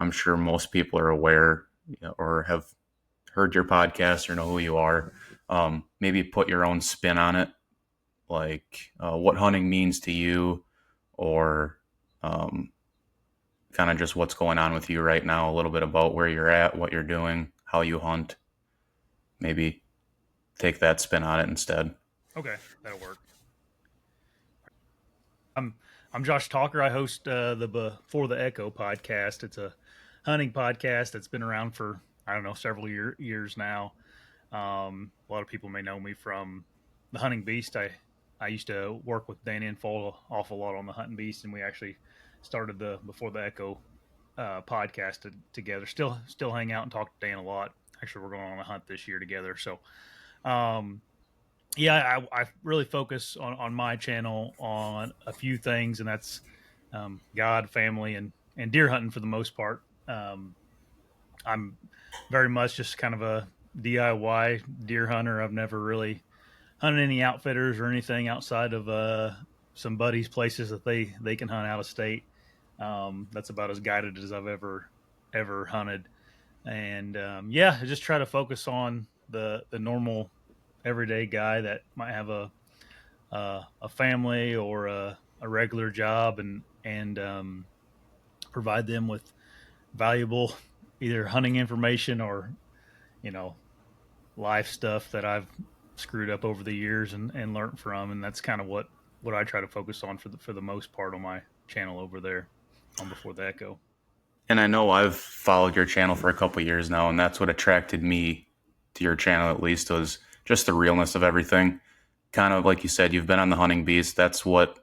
I'm sure most people are aware, or have heard your podcast or know who you are. Maybe put your own spin on it, like what hunting means to you, or um, kind of just what's going on with you right now, a little bit about where you're at, what you're doing, how you hunt. Maybe take that spin on it instead. Okay, that'll work. I'm I'm Josh Talker. I host the Before the Echo podcast. It's a hunting podcast that's been around for I don't know several years now. A lot of people may know me from the Hunting Beast. I used to work with Dan Infalt awful lot on the Hunting Beast, and we actually started the Before the Echo podcast together. Still hang out and talk to Dan a lot. Actually, we're going on a hunt this year together. So um, yeah, I really focus on my channel on a few things, and that's God, family, and deer hunting for the most part. I'm very much just kind of a DIY deer hunter. I've never really hunted any outfitters or anything outside of some buddies' places that they can hunt out of state. That's about as guided as I've ever hunted, and yeah, I just try to focus on the normal everyday guy that might have a family or a regular job and provide them with valuable either hunting information or you know life stuff that I've screwed up over the years and learned from, and that's kind of what I try to focus on for the most part on my channel over there on Before the Echo. And I know I've followed your channel for a couple years now, and that's what attracted me to your channel, at least, was just the realness of everything. Kind of like you said, you've been on the hunting beast. That's what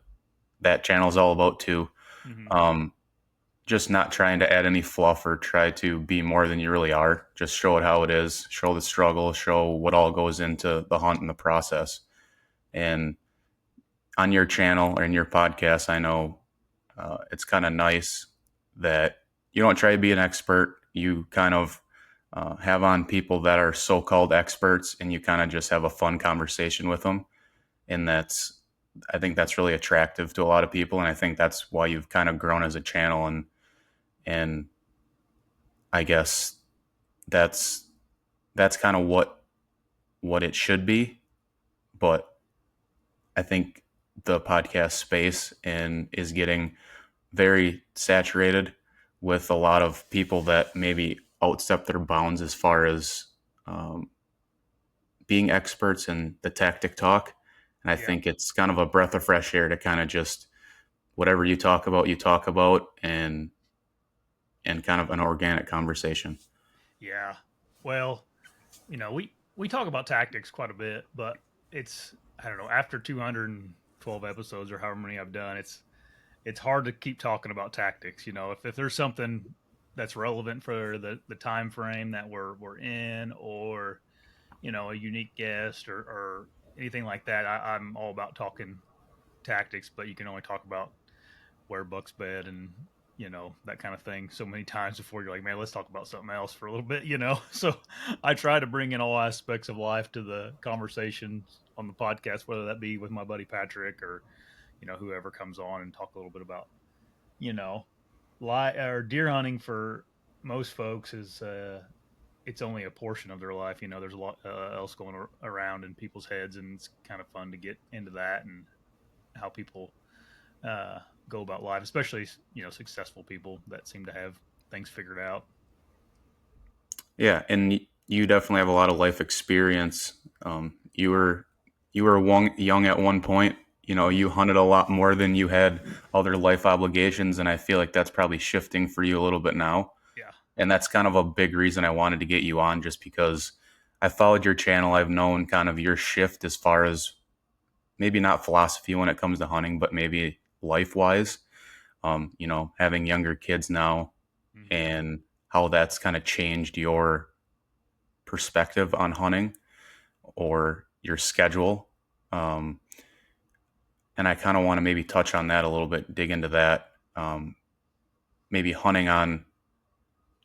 that channel is all about too. Mm-hmm. Um, just not trying to add any fluff or try to be more than you really are. Just show it how it is, show the struggle, show what all goes into the hunt and the process. And on your channel or in your podcast, I know it's kind of nice that you don't try to be an expert. You kind of have on people that are so-called experts, and you kind of just have a fun conversation with them. And I think that's really attractive to a lot of people, and I think that's why you've kind of grown as a channel. And I guess that's that's kind of what it should be. But I think the podcast space and is getting very saturated with a lot of people that maybe outstep their bounds as far as um, being experts in the tactic talk. And I Yeah, think it's kind of a breath of fresh air to kind of just whatever you talk about, and kind of an organic conversation. yeah. Well, we talk about tactics quite a bit, but it's I don't know after 212 episodes or however many I've done, it's hard to keep talking about tactics. If there's something that's relevant for the time frame that we're in, or a unique guest or anything like that, I'm all about talking tactics. But you can only talk about where bucks bed and that kind of thing so many times before you're like, man, let's talk about something else for a little bit. So I try to bring in all aspects of life to the conversation on the podcast, whether that be with my buddy Patrick or whoever comes on, and talk a little bit about you know or deer hunting for most folks is it's only a portion of their life. There's a lot else going around in people's heads, and it's kind of fun to get into that and how people uh, go about life, especially successful people that seem to have things figured out. Yeah, and you definitely have a lot of life experience. You were young at one point. You hunted a lot more than you had other life obligations, and I feel like that's probably shifting for you a little bit now. Yeah, And that's kind of a big reason I wanted to get you on, just because I followed your channel. I've known kind of your shift as far as maybe not philosophy when it comes to hunting, but maybe life wise. Having younger kids now, hmm, and how that's kind of changed your perspective on hunting or your schedule. Um, and I kind of want to maybe touch on that a little bit, dig into that. Maybe hunting on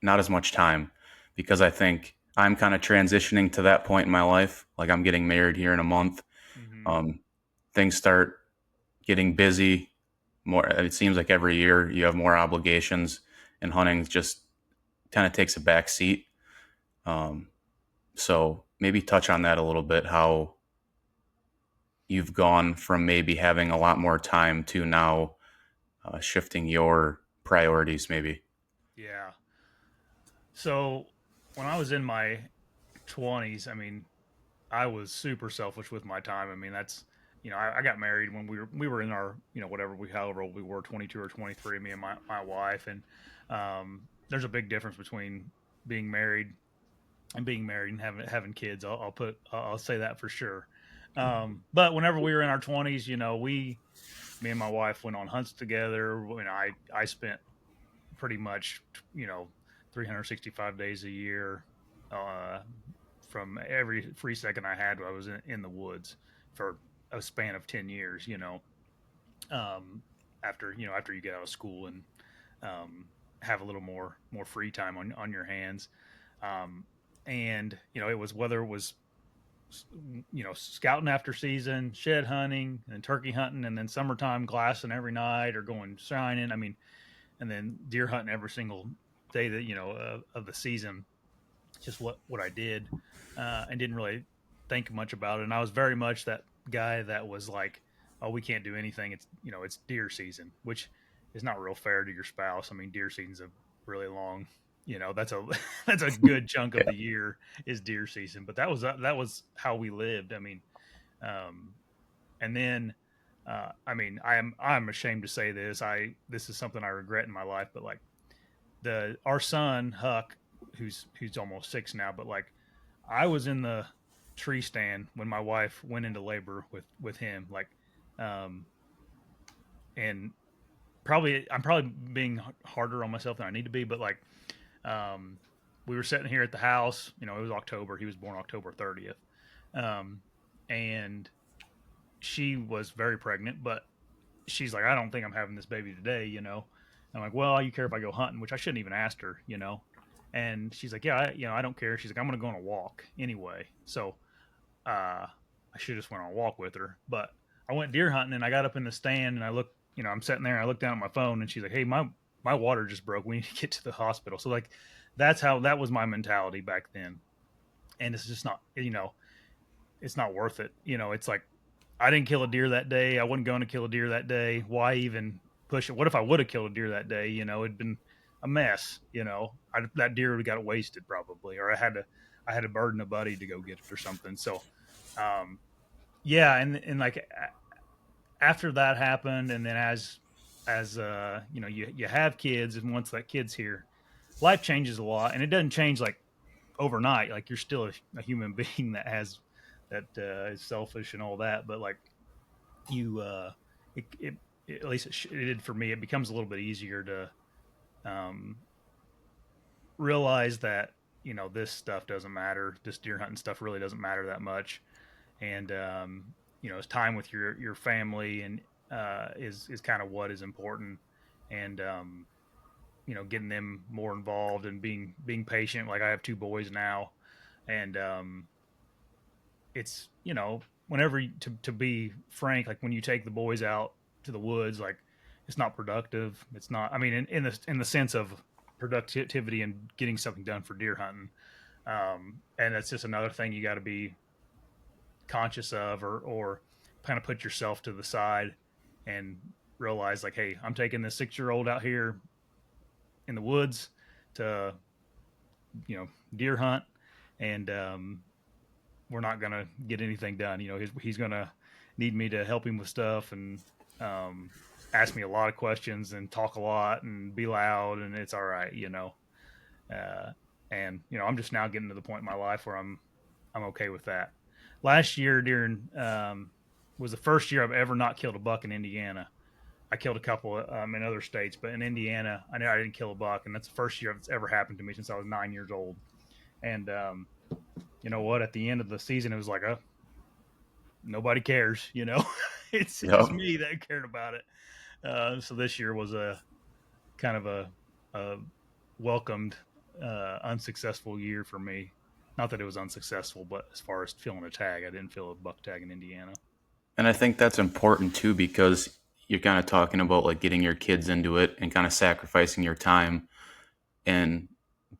not as much time, because I think I'm kind of transitioning to that point in my life. Like I'm getting married here in a month. hmm, Um, Things start getting busy more. It seems like every year you have more obligations, and hunting just kind of takes a back seat. Um, so maybe touch on that a little bit, how you've gone from maybe having a lot more time to now shifting your priorities, maybe. Yeah. So when I was in my 20s, I mean, I was super selfish with my time. I mean, that's I got married when we were in our whatever we however old we were, 22 or 23, me and my wife, and there's a big difference between being married and having kids. I'll say that for sure. But whenever we were in our 20s, me and my wife went on hunts together. I spent pretty much 365 days a year. Uh, from every free second I had, I was in the woods for a span of 10 years. Um, after you get out of school and um, have a little more free time on your hands. Um, and it was whether it was scouting after season, shed hunting, and turkey hunting, and then summertime glassing every night or going shining. I mean, and then deer hunting every single day that of the season. Just what I did, and didn't really think much about it. And I was very much that guy that was like, "Oh, we can't do anything. It's deer season," which is not real fair to your spouse. I mean, deer season's a really long. That's a that's a good chunk of Yeah. the year is deer season. But that was how we lived. I mean, um, and then. I mean, I'm ashamed to say this is something I regret in my life, but like our son Huck, who's almost 6 now, but like I was in the tree stand when my wife went into labor with him, like, um, and I'm probably being harder on myself than I need to be, but like, um, we were sitting here at the house. It was October. He was born October 30th, um, and she was very pregnant, but she's like, I don't think I'm having this baby today. I'm like, well, you care if I go hunting, which I shouldn't even asked her. And she's like, yeah, I don't care. She's like, I'm going to go on a walk anyway. So, I should just went on a walk with her, but I went deer hunting and I got up in the stand and I looked, I'm sitting there and I looked down at my phone and she's like, hey, my water just broke. We need to get to the hospital. So like, that was my mentality back then. And it's just not, it's not worth it. It's like, I didn't kill a deer that day. I wasn't going to kill a deer that day. Why even push it? What if I would have killed a deer that day? It'd been a mess. That deer would have got wasted probably, or I had to burden a buddy to go get it or something. So, um, yeah, and like after that happened, and then as you have kids, and once that kid's here, life changes a lot, and it doesn't change like overnight. Like you're still a human being that is selfish and all that, but like you it at least it did for me. It becomes a little bit easier to um, realize that this stuff doesn't matter. This deer hunting stuff really doesn't matter that much, and it's time with your family and is kind of what is important, and getting them more involved and being patient. Like I have two boys now, and it's whenever to be frank, like when you take the boys out to the woods, like it's not productive. It's not. I mean, in the sense of productivity and getting something done for deer hunting, and that's just another thing you got to be conscious of, or kind of put yourself to the side and realize like, hey, I'm taking this 6-year-old out here in the woods to deer hunt, and we're not gonna get anything done. He's gonna need me to help him with stuff and um, ask me a lot of questions and talk a lot and be loud, and it's all right. Uh, and I'm just now getting to the point in my life where I'm okay with that. Last year during was the first year I've ever not killed a buck in Indiana. I killed a couple in other states, but in Indiana, I know I didn't kill a buck, and that's the first year it's ever happened to me since I was 9 years old. And you know what? At the end of the season, it was like, nobody cares. It's just Yep. me that cared about it. So this year was a kind of a welcomed unsuccessful year for me. Not that it was unsuccessful, but as far as feeling a tag, I didn't feel a buck tag in Indiana. And I think that's important too, because you're kind of talking about like getting your kids into it and kind of sacrificing your time. And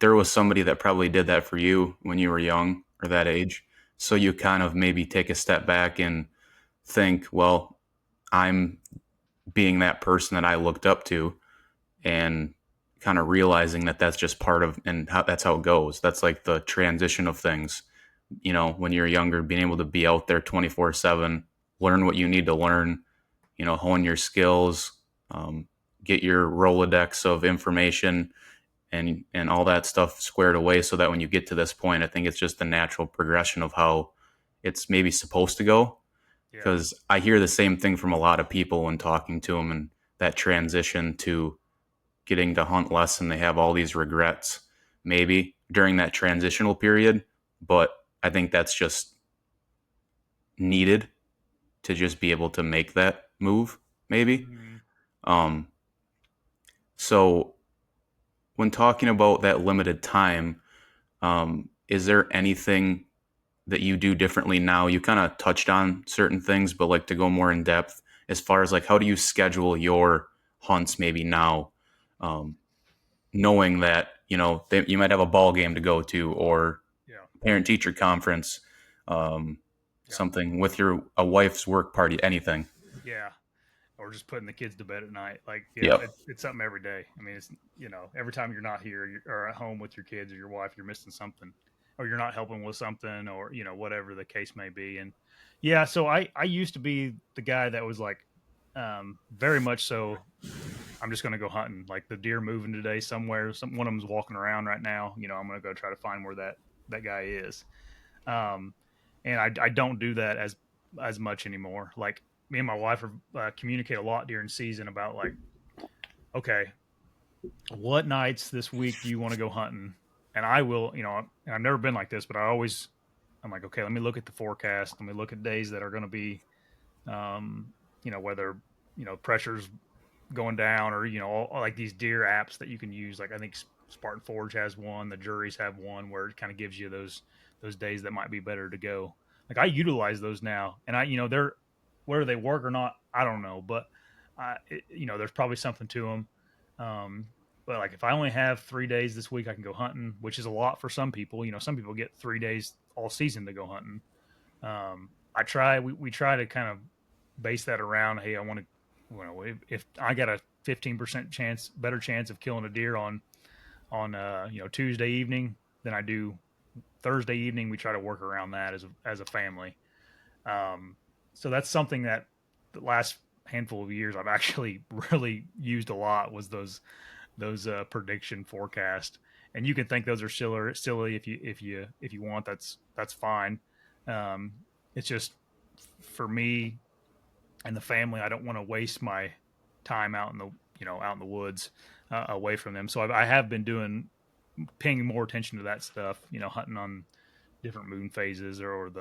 there was somebody that probably did that for you when you were young or that age. So you kind of maybe take a step back and think, well, I'm being that person that I looked up to, and kind of realizing that that's just part of, and how that's how it goes. That's like the transition of things. When you're younger, being able to be out there 24/7, learn what you need to learn, hone your skills, get your Rolodex of information, and all that stuff squared away, so that when you get to this point, I think it's just the natural progression of how it's maybe supposed to go. Yeah. Because I hear the same thing from a lot of people when talking to them, and that transition to getting to hunt less, and they have all these regrets maybe during that transitional period. But I think that's just needed to just be able to make that move, maybe. Mm, Um, so when talking about that limited time, is there anything that you do differently now? You kind of touched on certain things, but like to go more in depth as far as like how do you schedule your hunts maybe now, um, knowing that you might have a ball game to go to, or yeah. parent teacher conference, um, Yeah. something with your a wife's work party, anything. Yeah. Or just putting the kids to bed at night. Like, yeah, Yep. it's something every day. I mean, it's, every time you're not here or at home with your kids or your wife, you're missing something, or you're not helping with something, or, whatever the case may be. And yeah, so I used to be the guy that was like, very much so, I'm just going to go hunting. Like the deer moving today somewhere, one of them's walking around right now. I'm going to go try to find where that guy is. Um, and I don't do that as much anymore. Like me and my wife communicate a lot during season about like, okay, what nights this week do you want to go hunting? And I will, I've never been like this, but I'm like, okay, let me look at the forecast. Let me look at days that are going to be, um, whether, pressure's going down, or all like these deer apps that you can use. Like I think Spartan Forge has one, the juries have one where it kind of gives you those days that might be better to go. Like I utilize those now, and they're whether they work or not, I don't know, but there's probably something to them. Um, but like if I only have 3 days this week, I can go hunting, which is a lot for some people. Some people get 3 days all season to go hunting. We try to kind of base that around, hey, I want to, if I got a 15% better chance of killing a deer on Tuesday evening than I do Thursday evening, we try to work around that as a family. Um, so that's something that the last handful of years I've actually really used a lot, was those prediction forecast. And you can think those are silly if you want. That's fine. Um, it's just for me and the family, I don't want to waste my time out in the woods, away from them. So I have been paying more attention to that stuff. Hunting on different moon phases, or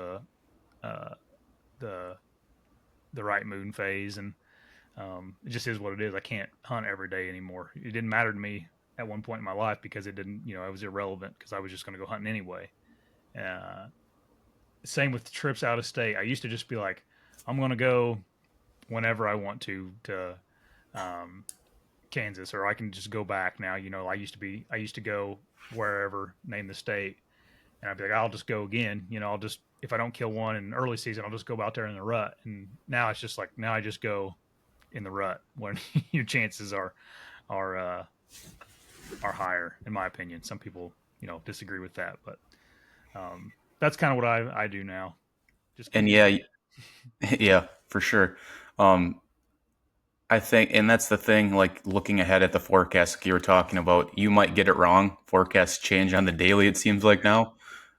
uh, the the right moon phase, and it just is what it is. I can't hunt every day anymore. It didn't matter to me at one point in my life, because it didn't, it was irrelevant, because I was just going to go hunting anyway. Uh, Same with trips out of state. I used to just be like, I'm going to go whenever I want to um, Kansas, or I can just go back now. I used to go wherever, name the state, and I'd be like, I'll just go again. I'll just, if I don't kill one in early season, I'll just go out there in the rut. And now it's just like, now I just go in the rut when your chances are uh, are higher, in my opinion. Some people disagree with that, but that's kind of what I do now. Just And keep yeah, yeah, for sure. Um, I think, and that's the thing, like looking ahead at the forecast, like you were talking about, you might get it wrong. Forecasts change on the daily, it seems like now.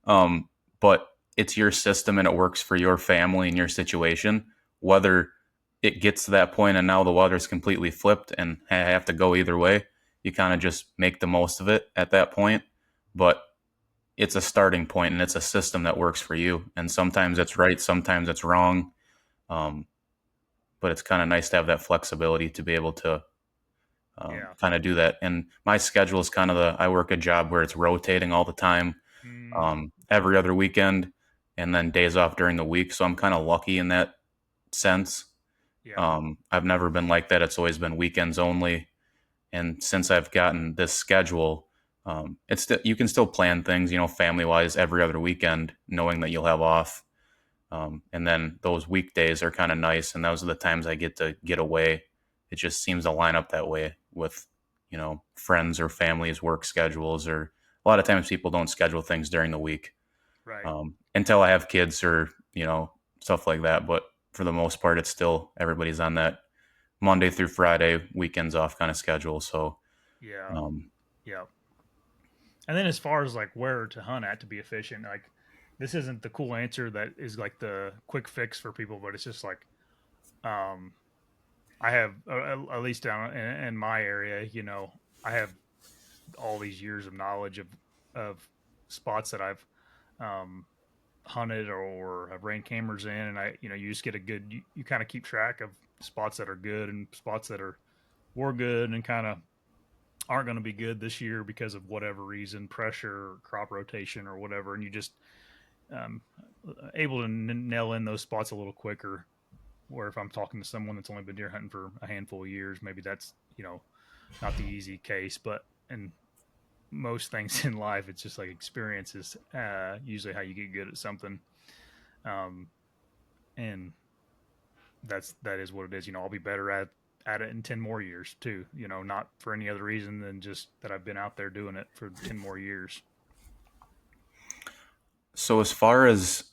Um, but it's your system and it works for your family and your situation. Whether it gets to that point and now the weather's completely flipped and I have to go either way, you kind of just make the most of it at that point. But it's a starting point and it's a system that works for you. And sometimes it's right, sometimes it's wrong. Um, but it's kind of nice to have that flexibility to be able to yeah. kind of do that. And my schedule is kind of I work a job where it's rotating all the time, Mm, every other weekend, and then days off during the week. So I'm kind of lucky in that sense. yeah. I've never been like that. It's always been weekends only. And since I've gotten this schedule, You can still plan things, family wise every other weekend, knowing that you'll have off. And then those weekdays are kind of nice, and those are the times I get to get away. It just seems to line up that way with, friends or families' work schedules, or a lot of times people don't schedule things during the week Right. until I have kids or, stuff like that. But for the most part, it's still everybody's on that Monday through Friday, weekends off kind of schedule. So, Yeah. um, Yeah. And then as far as like where to hunt at to be efficient, like this isn't the cool answer that is like the quick fix for people, but it's just like um I have at least down in my area, I have all these years of knowledge of spots that I've um hunted or have ran cameras in, and you just get a good you kind of keep track of spots that are good and spots that are were good and kind of aren't going to be good this year because of whatever reason, pressure, crop rotation, or whatever, and you just um, able to nail in those spots a little quicker. Where if I'm talking to someone that's only been deer hunting for a handful of years, maybe that's not the easy case. But in most things in life, it's just like experience is usually how you get good at something, um, and that is what it is. I'll be better at it in 10 more years too. Not for any other reason than just that I've been out there doing it for 10 more years. so as far as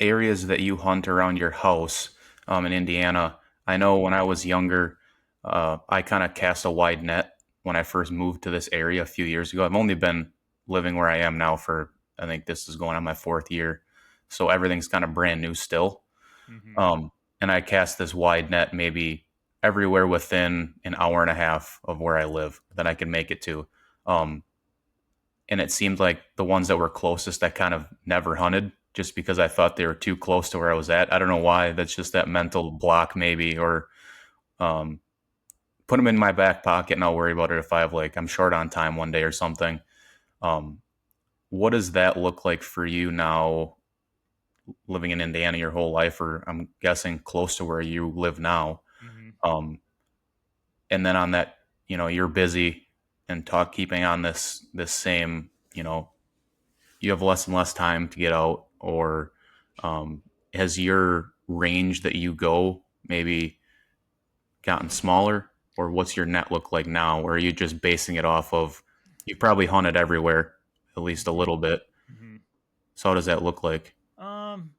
areas that you hunt around your house, in Indiana, I know when I was younger, I kind of cast a wide net when I first moved to this area a few years ago. I've only been living where I am now for, I think this is going on my fourth year. So everything's kind of brand new still. Mm-hmm. Um, and I cast this wide net maybe everywhere within an hour and a half of where I live that I can make it to. Um, and it seemed like the ones that were closest I kind of never hunted just because I thought they were too close to where I was at. I don't know why. That's just that mental block, maybe, or um, put them in my back pocket and I'll worry about it if I have like I'm short on time one day or something. Um, what does that look like for you now, living in Indiana your whole life, or I'm guessing close to where you live now? Mm-hmm. Um, and then on that, you're busy and keeping on this same, you have less and less time to get out, or um, has your range that you go maybe gotten smaller, or what's your net look like now, or are you just basing it off of you've probably hunted everywhere at least a little bit, Mm-hmm. so how does that look like? Um,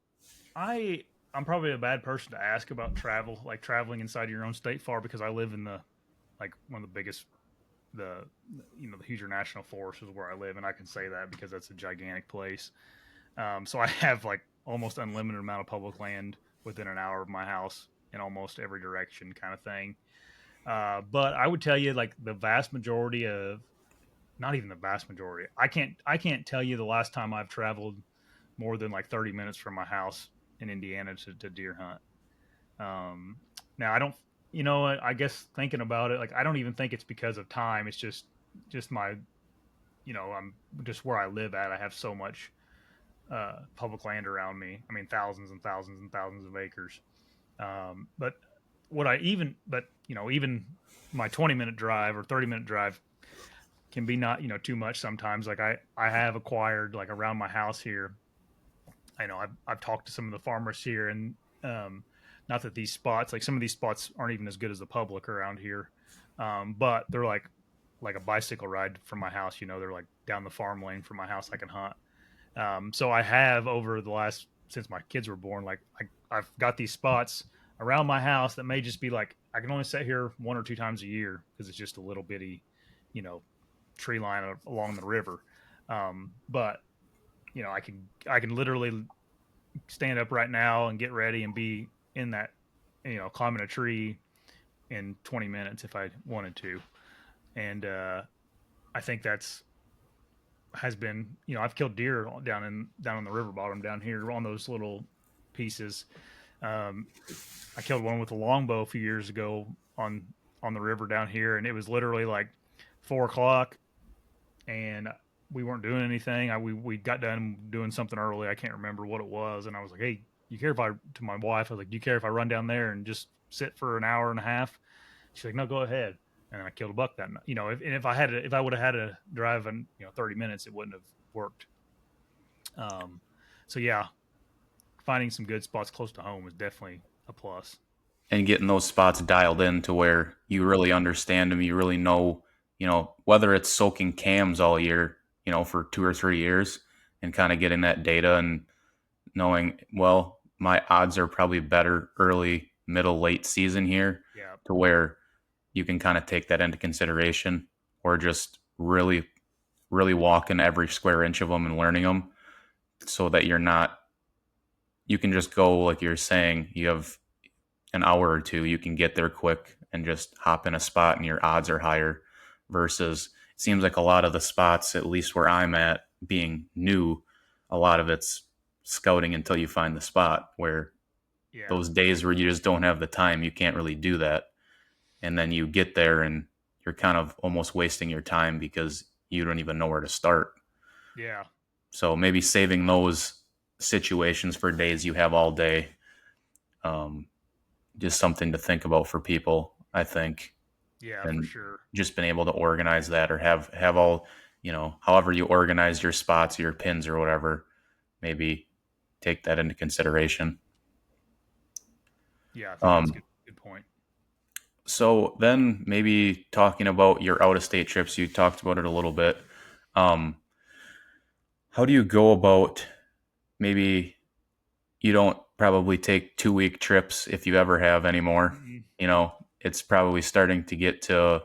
I I'm probably a bad person to ask about travel, like traveling inside your own state far, because I live in the like one of the biggest the the huger national forest is where I live, and I can say that because that's a gigantic place. So I have like almost unlimited amount of public land within an hour of my house in almost every direction, kind of thing. But I would tell you like the vast majority of not even the vast majority. I can't tell you the last time I've traveled more than like 30 minutes from my house in Indiana to deer hunt. Um, Now I don't, I guess thinking about it, like I don't even think it's because of time. It's just my, I'm just where I live at. I have so much public land around me. I mean, thousands and thousands and thousands of acres. But even my 20-minute drive or 30-minute drive can be not, too much sometimes. Like I have acquired like around my house here. I know I've talked to some of the farmers here, and not that these spots, like some of these spots, aren't even as good as the public around here, but they're like a bicycle ride from my house. They're like down the farm lane from my house. I can hunt. So I have over the last since my kids were born, like I've got these spots around my house that may just be like I can only sit here one or two times a year because it's just a little bitty, you know, tree line along the river. But I can literally stand up right now and get ready and be in that, climbing a tree in 20 minutes if I wanted to. And I think that's has been, I've killed deer down on the river bottom down here on those little pieces. Um, I killed one with a longbow a few years ago on the river down here, and it was literally like 4 o'clock, and we weren't doing anything. We got done doing something early. I can't remember what it was, and I was like, "Hey, you care if I?" To my wife, I was like, "Do you care if I run down there and just sit for an hour and a half?" She's like, "No, go ahead." and then I killed a buck that night. If I would have had to drive in 30 minutes, it wouldn't have worked. Um, so yeah, finding some good spots close to home is definitely a plus. And getting those spots dialed in to where you really understand them, you really know, whether it's soaking cams all year, for 2 or 3 years, and kind of getting that data and knowing, well, my odds are probably better early, middle, late season here, Yeah, to where you can kind of take that into consideration, or just really, really walking every square inch of them and learning them, so that you can just go, like you're saying, you have an hour or two, you can get there quick and just hop in a spot and your odds are higher. Versus, it seems like a lot of the spots, at least where I'm at, being new, a lot of it's scouting until you find the spot, where yeah, those days where you just don't have the time, you can't really do that. And then you get there and you're kind of almost wasting your time because you don't even know where to start. yeah, So maybe saving those situations for days you have all day, um, just something to think about for people, I think. yeah, for And sure. just been able to organize that, or have all, however you organize your spots, your pins or whatever, maybe take that into consideration. Yeah, I think that's Um, good. Good point. so then maybe talking about your out of state trips, you talked about it a little bit. Um, how do you go about, maybe you don't probably take 2 week trips if you ever have anymore. Mm-mm. It's probably starting to get to,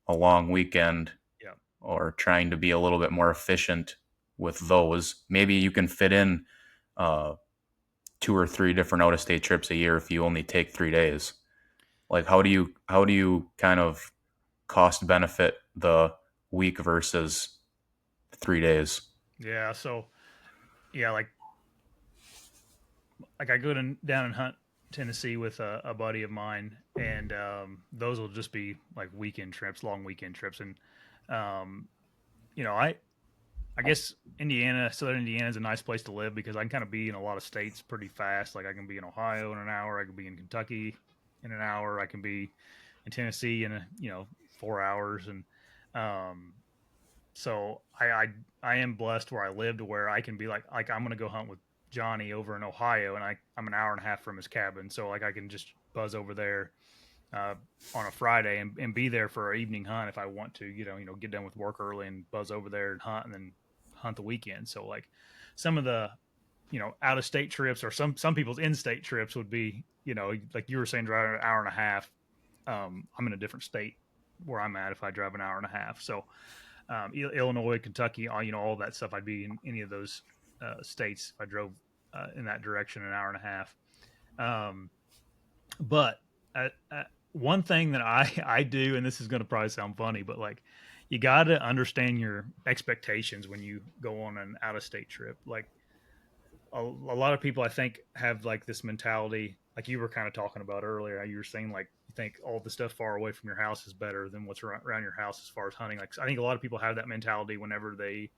a long weekend, Yeah, or trying to be a little bit more efficient with those. Maybe you can fit in uh, 2 or 3 different out of state trips a year if you only take 3 days. Like, how do you kind of cost benefit the week versus 3 days? yeah. So yeah, like I go down and hunt Tennessee with a buddy of mine, and those will just be like weekend trips, long weekend trips, and um, you know, I guess Southern Indiana is a nice place to live because I can kind of be in a lot of states pretty fast. Like I can be in Ohio in an hour, I can be in Kentucky in an hour, I can be in Tennessee in 4 hours, and um, so I am blessed where I live to where I can be like I'm gonna go hunt with Johnny over in Ohio, and I'm an hour and a half from his cabin, so like I can just buzz over there uh, on a Friday and be there for an evening hunt if I want to. Get done with work early and buzz over there and hunt, and then hunt the weekend. So like some of the out of state trips or some people's in state trips would be like you were saying driving an hour and a half. I'm in a different state where I'm at if I drive an hour and a half. So Illinois, Kentucky, all that stuff. I'd be in any of those states if I drove in that direction an hour and a half. Um, but one thing that I do, and this is going to probably sound funny, but like you got to understand your expectations when you go on an out of state trip. Like a lot of people, I think, have like this mentality, like you were kind of talking about earlier. You were saying like you think all the stuff far away from your house is better than what's around your house as far as hunting. Like I think a lot of people have that mentality whenever they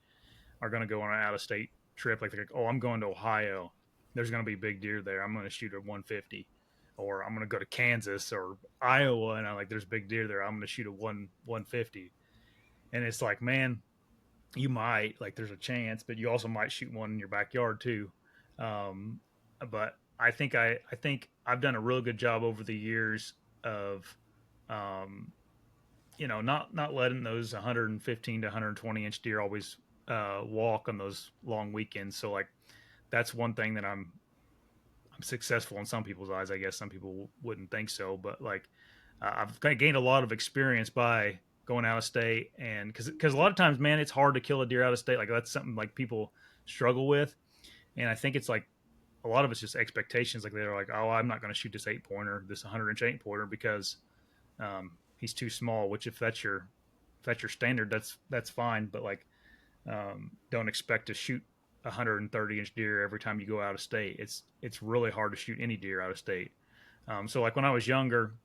are going to go on an out of state trip. Like they're like, oh, I'm going to Ohio. There's going to be big deer there. I'm going to shoot a 150. Or I'm going to go to Kansas or Iowa, and I'm like, there's big deer there. I'm going to shoot a 150. And it's like, man, you might like there's a chance, but you also might shoot one in your backyard too. Um, but I think I've done a real good job over the years of um, not letting those 115 to 120-inch deer always walk on those long weekends. So like that's one thing that I'm successful in some people's eyes. I guess some people wouldn't think so, but like I've kind of gained a lot of experience by going out of state, and because a lot of times, man, it's hard to kill a deer out of state. Like that's something like people struggle with, and I think it's like a lot of it's just expectations. Like they're like, oh, I'm not going to shoot this 8 pointer, this 100-inch 8 pointer because he's too small. Which if that's your standard, that's fine. But like don't expect to shoot a 130-inch deer every time you go out of state. It's really hard to shoot any deer out of state. So like when I was younger,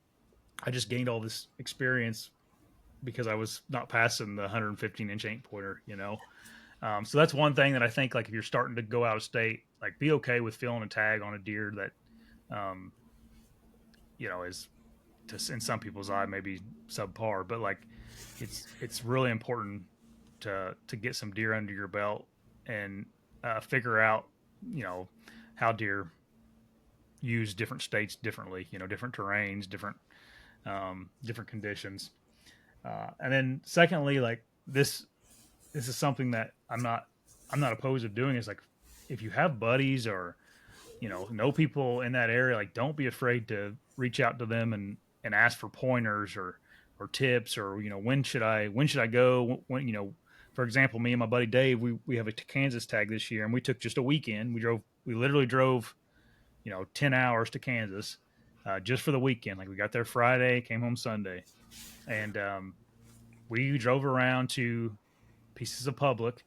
I just gained all this experience because I was not passing the 115-inch 8 pointer. So that's one thing that I think like if you're starting to go out of state, like be okay with filling a tag on a deer that um, is to in some people's eye maybe subpar, but like it's really important to get some deer under your belt and figure out you know how deer use different states differently, different terrains, different conditions. And then secondly, like this is something that I'm not opposed to doing. Is like if you have buddies or know people in that area, like don't be afraid to reach out to them and ask for pointers or tips or when should I go when for example, me and my buddy Dave, we have a Kansas tag this year, and we took just a weekend. We literally drove 10 hours to Kansas just for the weekend. Like we got there Friday, came home Sunday, and we drove around to pieces of public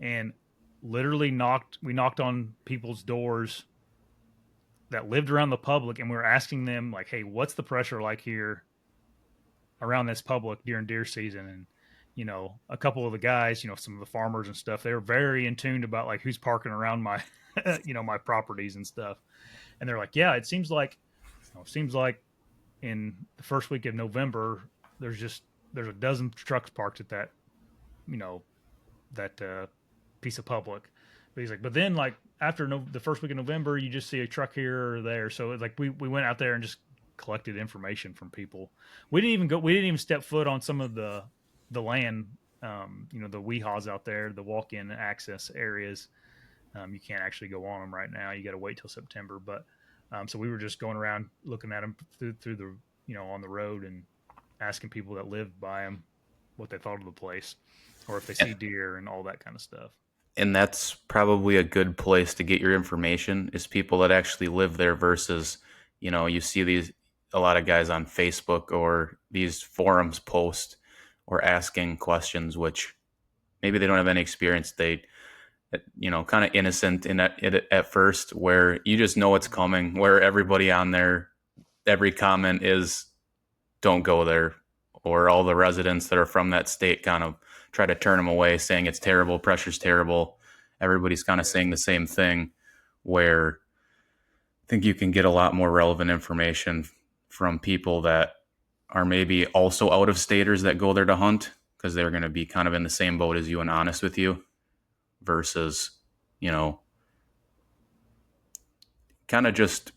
and literally knocked on people's doors that lived around the public, and we were asking them like, hey, what's the pressure like here around this public during deer season? And a couple of the guys, some of the farmers and stuff, they were very in tune about like who's parking around my my properties and stuff. And they're like, yeah, it seems like in the first week of November there's a dozen trucks parked at you know that piece of public. But he's like, but then like after the first week of November, you just see a truck here or there. So it's like we went out there and just collected information from people. We didn't even step foot on some of the land. The weehaws out there, the walk-in access areas. You can't actually go on them right now. You got to wait till September. But so we were just going around looking at them through the on the road and asking people that lived by them what they thought of the place, or if they see deer and all that kind of stuff. And that's probably a good place to get your information is people that actually live there versus, you see these a lot of guys on Facebook or these forums post or asking questions which maybe they don't have any experience. They kind of innocent in it at first, where you just know it's coming, where everybody on there, every comment is don't go there, or all the residents that are from that state kind of try to turn them away, saying it's terrible, pressure's terrible. Everybody's kind of Yeah, saying the same thing, where I think you can get a lot more relevant information from people that are maybe also out of staters that go there to hunt because they're going to be kind of in the same boat as you and honest with you versus, you know, kind of just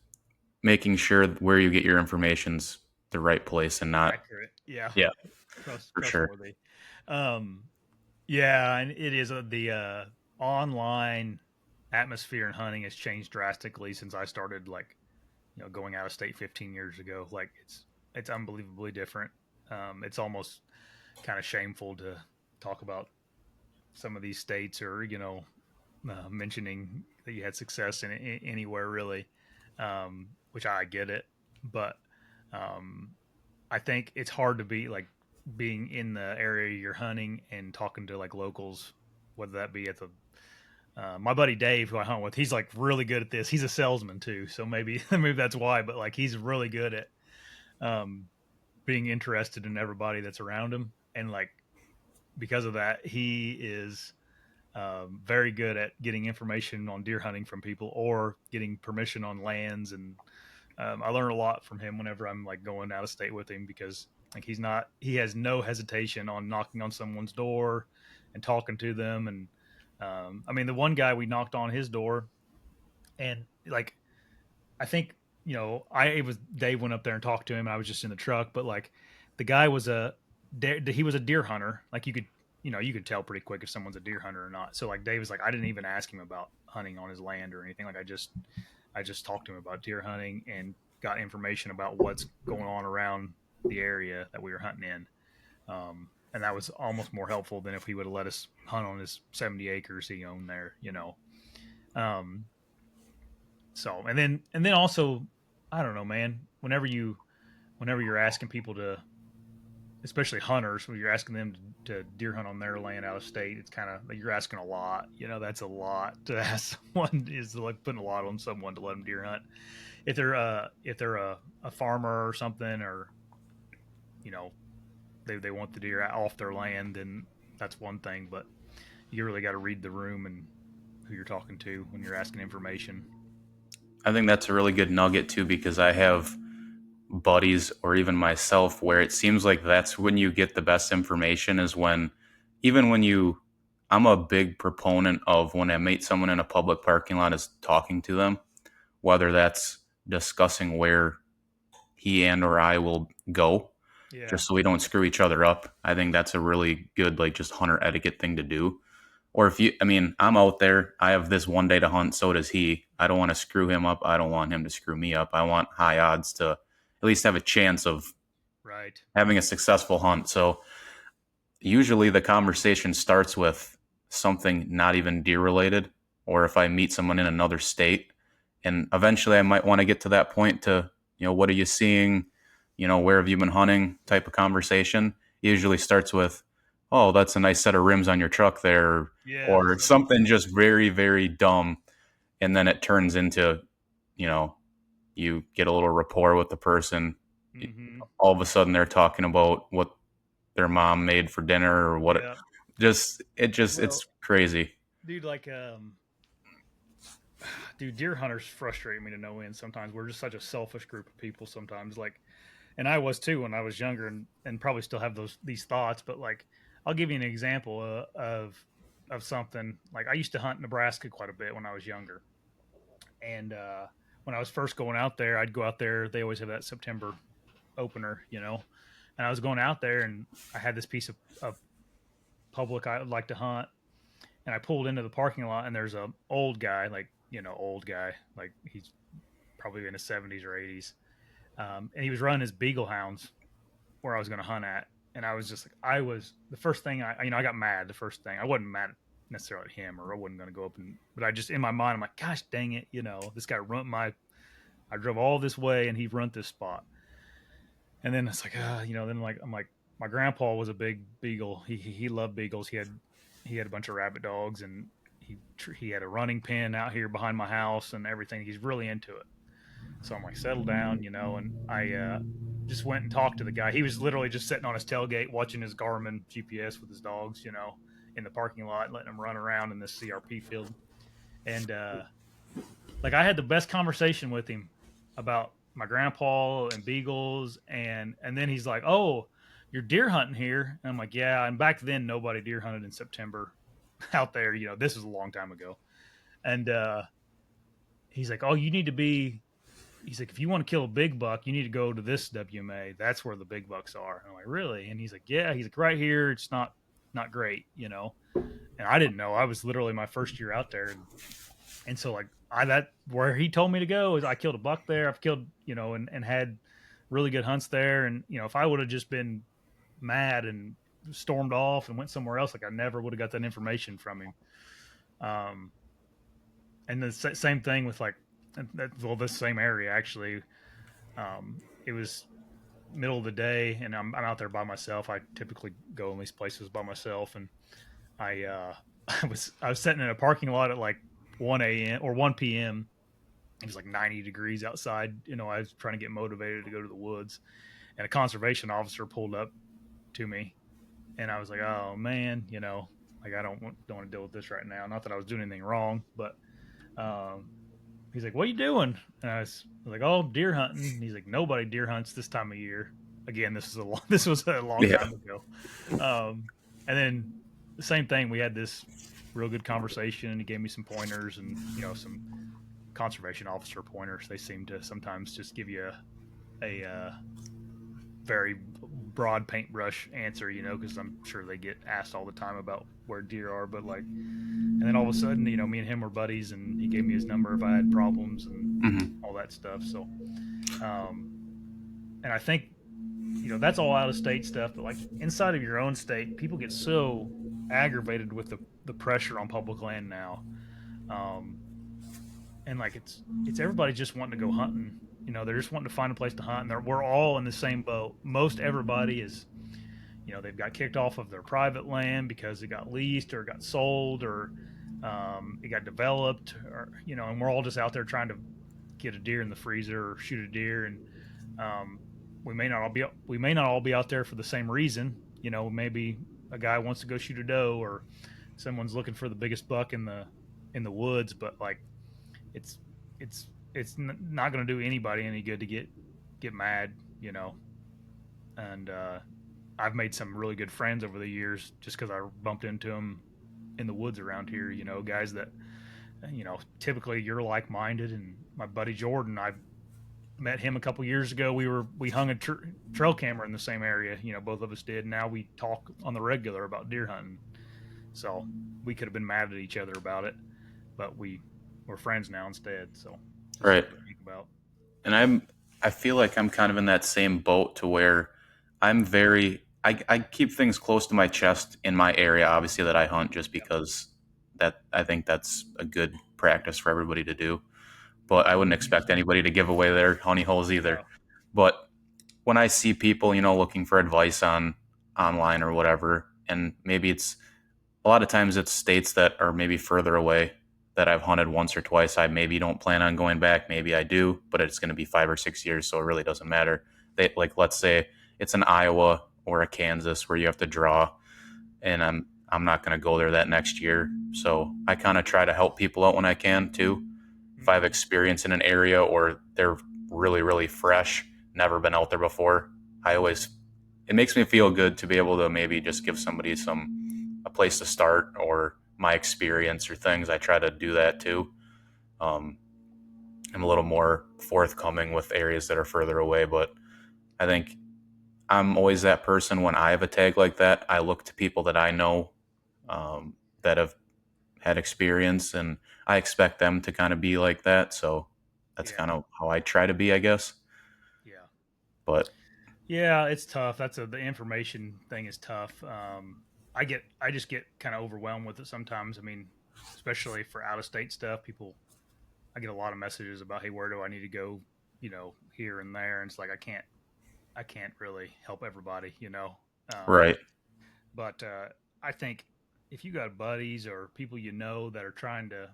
making sure where you get your information's the right place and not, accurate. Yeah, yeah, for sure. trustworthy. Um, yeah, and it is the online atmosphere in hunting has changed drastically since I started like going out of state 15 years ago. Like it's unbelievably different. It's almost kind of shameful to talk about some of these states or mentioning that you had success in anywhere really, which I get it, but um, I think it's hard to be like being in the area you're hunting and talking to like locals, whether that be at the my buddy Dave, who I hunt with, he's like really good at this. He's a salesman too, so maybe that's why. But like he's really good at um, being interested in everybody that's around him, and like because of that, he is very good at getting information on deer hunting from people or getting permission on lands. And I learn a lot from him whenever I'm like going out of state with him because like he has no hesitation on knocking on someone's door and talking to them. And I mean, the one guy we knocked on his door, and like I think it was Dave went up there and talked to him. And I was just in the truck, but like the guy was he was a deer hunter. Like you could tell pretty quick if someone's a deer hunter or not. So like Dave was like, I didn't even ask him about hunting on his land or anything. Like I just talked to him about deer hunting and got information about what's going on around the area that we were hunting in. And that was almost more helpful than if he would have let us hunt on his 70 acres he owned there. Um, so and then also, I don't know, man. Whenever you're asking people to, especially hunters, when you're asking them to deer hunt on their land out of state, it's kind of like you're asking a lot. That's a lot to ask someone. Is like putting a lot on someone to let them deer hunt. If they're a farmer or something, or you know they want the deer off their land, then that's one thing. But you really got to read the room and who you're talking to when you're asking information. I think that's a really good nugget too, because I have buddies or even myself where it seems like that's when you get the best information is when, even when you, I'm a big proponent of when I meet someone in a public parking lot is talking to them, whether that's discussing where he and or I will go, Yeah. just so we don't screw each other up. I think that's a really good, like, just hunter etiquette thing to do. Or if you, I mean, I'm out there, I have this one day to hunt, so does he. I don't want to screw him up. I don't want him to screw me up. I want high odds to at least have a chance of Right. having a successful hunt. So usually the conversation starts with something not even deer related, or if I meet someone in another state, and eventually I might want to get to that point to, what are you seeing, where have you been hunting type of conversation. It usually starts with, oh, that's a nice set of rims on your truck there, Yeah. or something just very very dumb, and then it turns into, you know you get a little rapport with the person. Mm-hmm. All of a sudden they're talking about what their mom made for dinner or what it Yeah. it's Well, crazy. dude, like, dude, deer hunters frustrate me to no end. Sometimes we're just such a selfish group of people. Sometimes, like, and I was too when I was younger, and probably still have these thoughts. But like, I'll give you an example of something. Like, I used to hunt Nebraska quite a bit when I was younger, and when I was first going out there, I'd go out there. They always have that September opener, and I was going out there, and I had this piece of public I would like to hunt, and I pulled into the parking lot, and there's a old guy, like, old guy, like he's probably in his 70s or 80s, and he was running his beagle hounds where I was going to hunt at, and I was just like, I was the first thing I got mad. The first thing I wasn't mad necessarily at him, or I wasn't going to go up and, but I just in my mind I'm like, gosh dang it, this guy run my, I drove all this way and he run this spot, and then it's like, then like I'm like, my grandpa was a big beagle. He loved beagles. He had a bunch of rabbit dogs, and he had a running pen out here behind my house and everything. He's really into it. So I'm like, settle down, and I just went and talked to the guy. He was literally just sitting on his tailgate watching his Garmin GPS with his dogs, in the parking lot, letting them run around in this CRP field. And like, I had the best conversation with him about my grandpa and beagles, and then he's like, "Oh, you're deer hunting here?" And I'm like, "Yeah." And back then, nobody deer hunted in September out there. This is a long time ago. And he's like, "Oh, you need to be." He's like, "If you want to kill a big buck, you need to go to this WMA. That's where the big bucks are." And I'm like, "Really?" And he's like, "Yeah." He's like, "Right here, it's not great." And I didn't know. I was literally my first year out there, and so, like, that where he told me to go is I killed a buck there. I've killed, and had really good hunts there. And if I would have just been mad and stormed off and went somewhere else, like, I never would have got that information from him. Um, and the same thing with, like, well, this same area actually. It was middle of the day, and I'm out there by myself. I typically go in these places by myself, and I I was sitting in a parking lot at like 1 a.m. or 1 p.m. It was like 90 degrees outside. I was trying to get motivated to go to the woods, and a conservation officer pulled up to me, and I was like, "Oh man, like, I don't want to deal with this right now." Not that I was doing anything wrong, but um, he's like, "What are you doing?" And I was like, "Oh, deer hunting." And he's like, "Nobody deer hunts this time of year." Again, this was a long Yeah. time ago. And then the same thing. We had this real good conversation, and he gave me some pointers, and some conservation officer pointers. They seem to sometimes just give you a very broad paintbrush answer, because I'm sure they get asked all the time about where deer are. But, like, and then all of a sudden, me and him were buddies, and he gave me his number if I had problems and Hmm. all that stuff. So, um, and I think, that's all out of state stuff. But, like, inside of your own state, people get so aggravated with the pressure on public land now. Um, and, like, it's everybody just wanting to go hunting. They're just wanting to find a place to hunt, and we're all in the same boat. Most everybody is, they've got kicked off of their private land because it got leased or got sold, or it got developed, or and we're all just out there trying to get a deer in the freezer or shoot a deer, and um, we may not all be out there for the same reason. Maybe a guy wants to go shoot a doe, or someone's looking for the biggest buck in the woods, but, like, it's it's not going to do anybody any good to get get mad, you know, and I've made some really good friends over the years just because I bumped into them in the woods around here. You know, guys that typically you're like minded. And my buddy Jordan, I met him a couple years ago. We hung a trail camera in the same area. You know, both of us did. Now we talk on the regular about deer hunting. So we could have been mad at each other about it, but we're friends now instead. So it's Right. something to think about. And I feel like I'm kind of in that same boat to where I keep things close to my chest in my area, obviously, that I hunt, just Yeah, because that I think that's a good practice for everybody to do. But I wouldn't expect anybody to give away their honey holes either. no, But when I see people, looking for advice on online or whatever, and maybe it's a lot of times it's states that are maybe further away that I've hunted once or twice. I maybe don't plan on going back. Maybe I do, but it's going to be 5 or 6 years, so it really doesn't matter. They like let's say it's an Iowa or a Kansas where you have to draw, and I'm not going to go there that next year. So I kind of try to help people out when I can too. If I have mm-hmm. experience in an area or they're really fresh, never been out there before, I always it makes me feel good to be able to maybe just give somebody a place to start or my experience or things. I try to do that too. Um, I'm a little more forthcoming with areas that are further away, but I think I'm always that person when I have a tag like that. I look to people that I know that have had experience, and I expect them to kind of be like that. So that's Yeah, kind of how I try to be, I guess. yeah. But Yeah, it's tough. The information thing is tough. I just get kind of overwhelmed with it sometimes. I mean, especially for out of state stuff, I get a lot of messages about, hey, where do I need to go? Here and there, and it's like I can't really help everybody. right. But I think if you got buddies or people that are trying to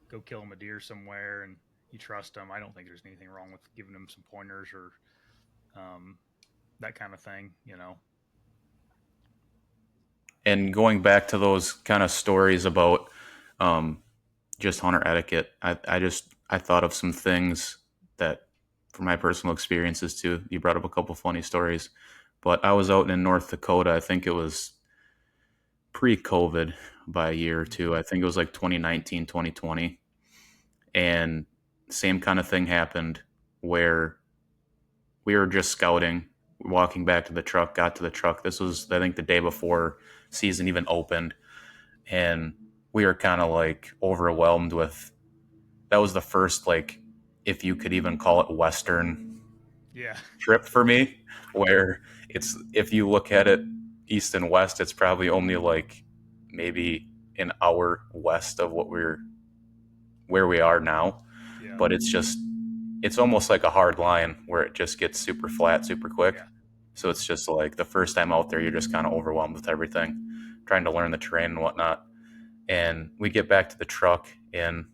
go kill them a deer somewhere and you trust them, I don't think there's anything wrong with giving them some pointers or um, that kind of thing. And going back to those kind of stories about um, just hunter etiquette, I thought of some things that from my personal experiences too. You brought up a couple funny stories, but I was out in North Dakota. I think it was pre-COVID by a year or two. I think it was like 2019, 2020, and same kind of thing happened where we were just scouting, walking back to the truck, got to the truck. This was, I think, the day before season even opened. And we were kind of like overwhelmed with that was the first, like, if you could even call it Western Yeah, trip for me, where if you look at it east and west, it's probably only like maybe an hour west of where we are now. yeah, But it's almost like a hard line where it just gets super flat super quick. yeah, So it's just like the first time out there, you're just kind of overwhelmed with everything, trying to learn the terrain and whatnot. And we get back to the truck, and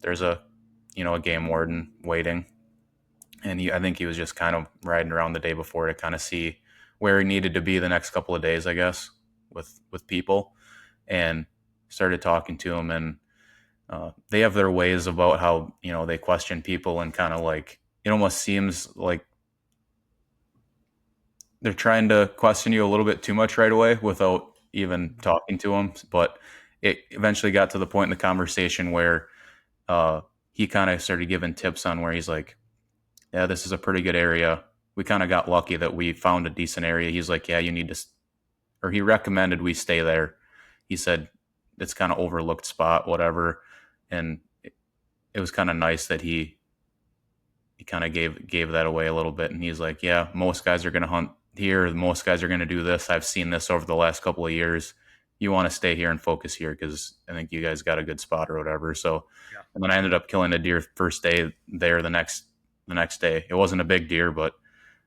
there's a game warden waiting, and I think he was just kind of riding around the day before to kind of see where he needed to be the next couple of days, I guess, with people, and started talking to him, and they have their ways about how they question people and kind of like it almost seems like they're trying to question you a little bit too much right away without even mm-hmm. talking to them. But it eventually got to the point in the conversation where uh, he kind of started giving tips on where he's like, yeah, this is a pretty good area. We kind of got lucky that we found a decent area. He's like, yeah, you need to, or he recommended we stay there. He said it's kind of overlooked spot, whatever. And it was kind of nice that he kind of gave that away a little bit. And he's like, yeah, most guys are going to hunt here. Most guys are going to do this. I've seen this over the last couple of years. You want to stay here and focus here because I think you guys got a good spot or whatever. So, Yeah, and then I ended up killing a deer first day there. The next day, it wasn't a big deer, but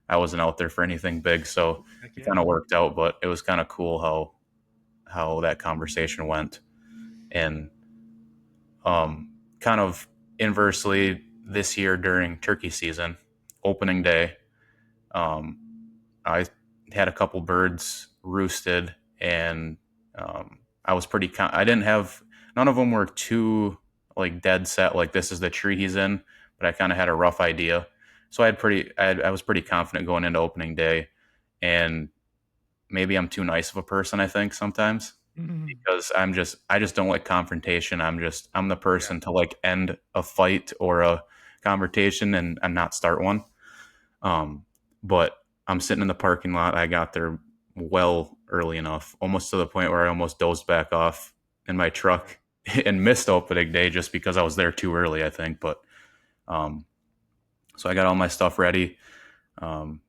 I wasn't out there for anything big, so heck it yeah, kind of worked out. But it was kind of cool how that conversation went, and kind of inversely this year during turkey season, opening day, um, I had a couple birds roosted, and I was I didn't have none of them were too like dead set like this is the tree he's in, but I kind of had a rough idea, So I was pretty confident going into opening day, and maybe I'm too nice of a person, I think sometimes, Mhm. because I just don't like confrontation. I'm the Yeah. person to like end a fight or a confrontation and not start one. Um, but I'm sitting in the parking lot. I got there well early enough, almost to the point where I almost dozed back off in my Yeah. truck and missed opening day just because I was there too early, I think. But um, so I got all my stuff ready. Um,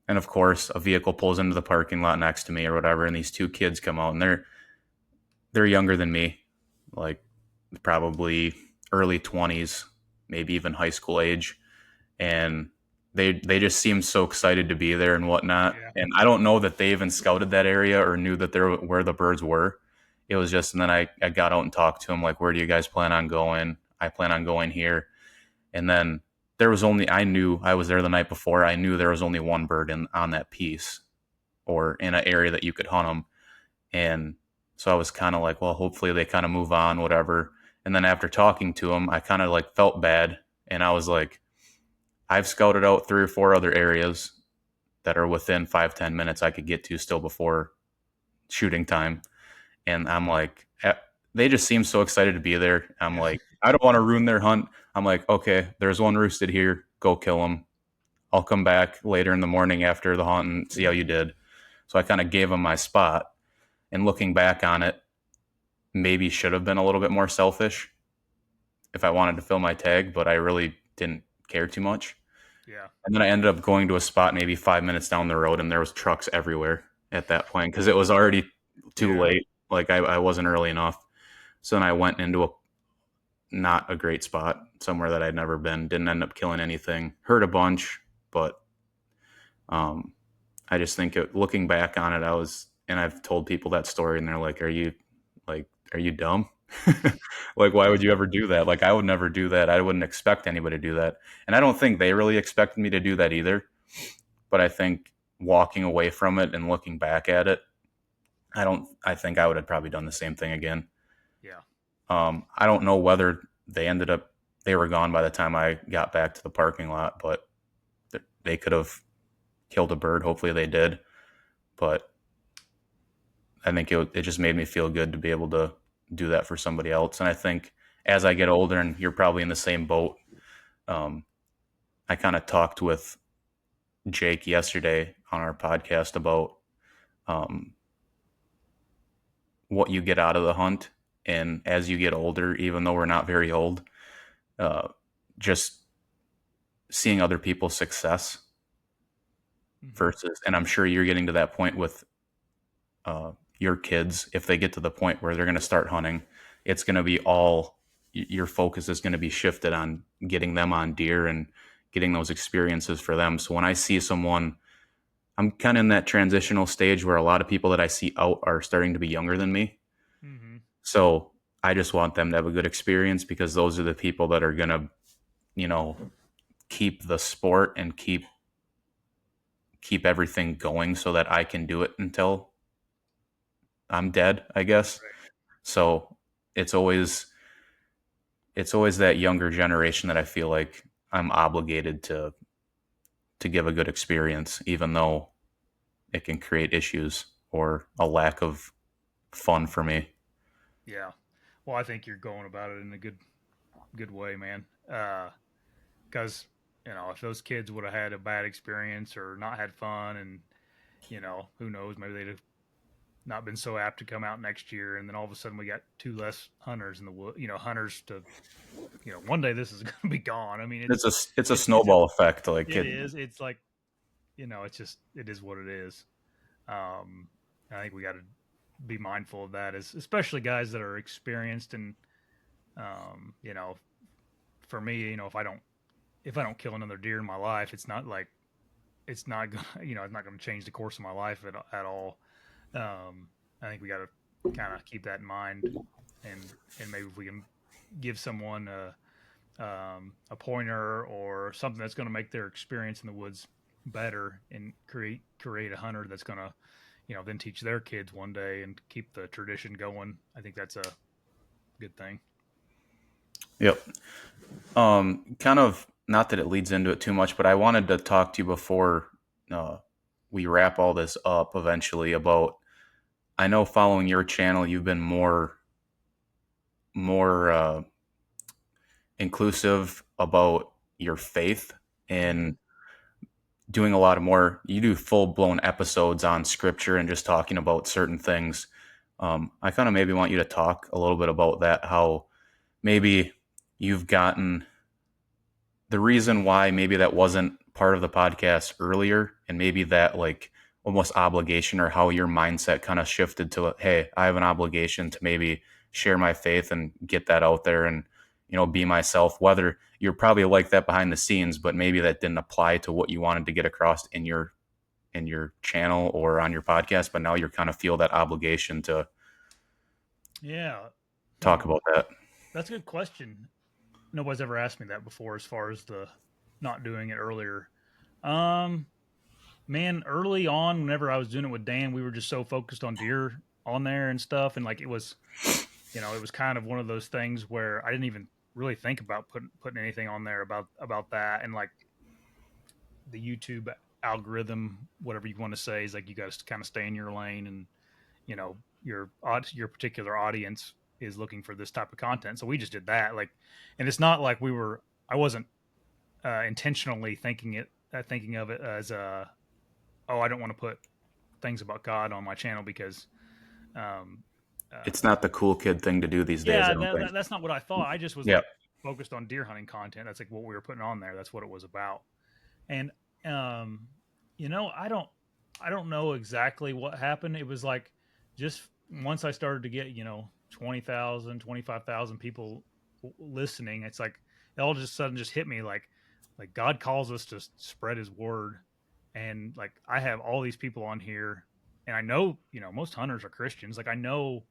and of course, a vehicle pulls into the parking lot next to me or whatever, and these two kids come out, and they're younger than me, like probably early 20s, maybe even high school age, and they just seemed so excited to be there and whatnot. Yeah. And I don't know that they even scouted that area or knew that there where the birds were. It was just, and then I got out and talked to them like, where do you guys plan on going? I plan on going here. And then there was only, I knew I was there the night before. I knew there was only one bird in on that piece or in an area that you could hunt them. And so I was kind of like, well, hopefully they kind of move on, whatever. And then after talking to them, I kind of like felt bad. And I was like, I've scouted out 3 or 4 other areas that are within 5-10 minutes I could get to still before shooting time. And I'm like, they just seem so excited to be there. I'm Yeah. like, I don't want to ruin their hunt. I'm like, okay, there's one roosted here. Go kill him. I'll come back later in the morning after the hunt and see how you did. So I kind of gave him my spot. And looking back on it, maybe should have been a little bit more selfish if I wanted to fill my tag, but I really didn't care too much. Yeah. And then I ended up going to a spot maybe 5 minutes down the road, and there was trucks everywhere at that point because it was already too Yeah. late. Like I wasn't early enough. So then I went into a not a great spot, somewhere that I'd never been. Didn't end up killing anything. Hurt a bunch, but um, I just think looking back on it, and I've told people that story, and they're like, like, are you dumb? Like, why would you ever do that? Like, I would never do that. I wouldn't expect anybody to do that. And I don't think they really expected me to do that either. But I think walking away from it and looking back at it, I think I would have probably done the same thing again. Yeah. I don't know whether they were gone by the time I got back to the parking lot, but they could have killed a bird. Hopefully they did. But I think it just made me feel good to be able to do that for somebody else. And I think as I get older, and you're probably in the same boat, um, I kind of talked with Jake yesterday on our podcast about um, what you get out of the hunt. And as you get older, even though we're not very old, uh, just seeing other people's success Hmm. versus, and I'm sure you're getting to that point with uh, your kids. If they get to the point where they're going to start hunting, it's going to be all your focus is going to be shifted on getting them on deer and getting those experiences for them. So when I see someone, I'm kind of in that transitional stage where a lot of people that I see out are starting to be younger than me. Hmm. So I just want them to have a good experience because those are the people that are going to, you know, keep the sport and keep everything going so that I can do it until I'm dead, I guess. Right. So it's always it's always that younger generation that I feel like I'm obligated to give a good experience, even though it can create issues or a lack of fun for me. Yeah. Well, I think you're going about it in a good way, man. Because if those kids would have had a bad experience or not had fun, and who knows, maybe they'd have not been so apt to come out next year, and then all of a sudden we got two less hunters in the wood. Hunters to one day this is going to be gone. I mean, It's a it's just snowball effect. Like it it, is. It's like it's just it is what it is. Um, I think we got to be mindful of that, as especially guys that are experienced and um, you know, for me, if I don't kill another deer in my life, it's not like it's not gonna it's not going to change the course of my life at all. I think we got to kind of keep that in mind, and maybe if we can give someone a pointer or something that's going to make their experience in the woods better and create a hunter that's going to then teach their kids one day and keep the tradition going. I think that's a good thing. yep. Kind of. not that it leads into it too much, but I wanted to talk to you before uh, we wrap all this up eventually about. I know following your channel, you've been more inclusive about your faith Mm-hmm. and doing a lot of more. You do full blown episodes on scripture and just talking about certain things. I kind of maybe want you to talk a little bit about that. How maybe you've gotten the reason why maybe that wasn't part of the podcast earlier, and maybe that like almost obligation or how your mindset kind of shifted to, hey, I have an obligation to maybe share my faith and get that out there and be myself. Whether you're probably like that behind the scenes, but maybe that didn't apply to what you wanted to get across in your channel or on your podcast, but now you're kind of feel that obligation to Yeah. talk about that. That's a good question. Nobody's ever asked me that before as far as the not doing it earlier. Um, Man, early on, whenever I was doing it with Dan, we were just so focused on deer on there and stuff. And like it was, it was kind of one of those things where I didn't even really think about putting anything on there about that. And like the YouTube algorithm, whatever you want to say, is like you got to kind of stay in your lane, and your particular audience is looking for this type of content. So we just did that. Like, and it's not like I wasn't intentionally thinking of it as oh, I don't want to put things about God on my channel because um, It's uh, not the cool kid thing to do these days, I yeah, don't think. that's not what I thought. I just was Yeah. like focused on deer hunting content. That's like what we were putting on there. That's what it was about. And um, I don't know exactly what happened. It was like just once I started to get 20,000, 25,000 people listening, it's like it all just sudden just hit me like God calls us to spread His word, and like I have all these people on here, and I know most hunters are Christians. Like I know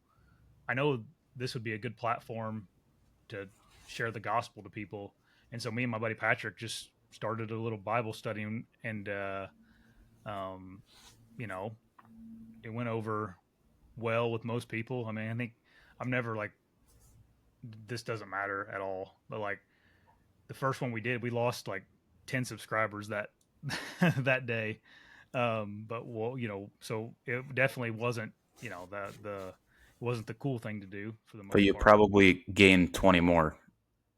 this would be a good platform to share the gospel to people. And so me and my buddy Patrick just started a little Bible study, and um, you know, it went over well with most people. I mean, I think I'm never like this doesn't matter at all, but like the first one we did, we lost like 10 subscribers that that day. But well, so it definitely wasn't, the it wasn't the cool thing to do for the But most you part. probably gained 20 more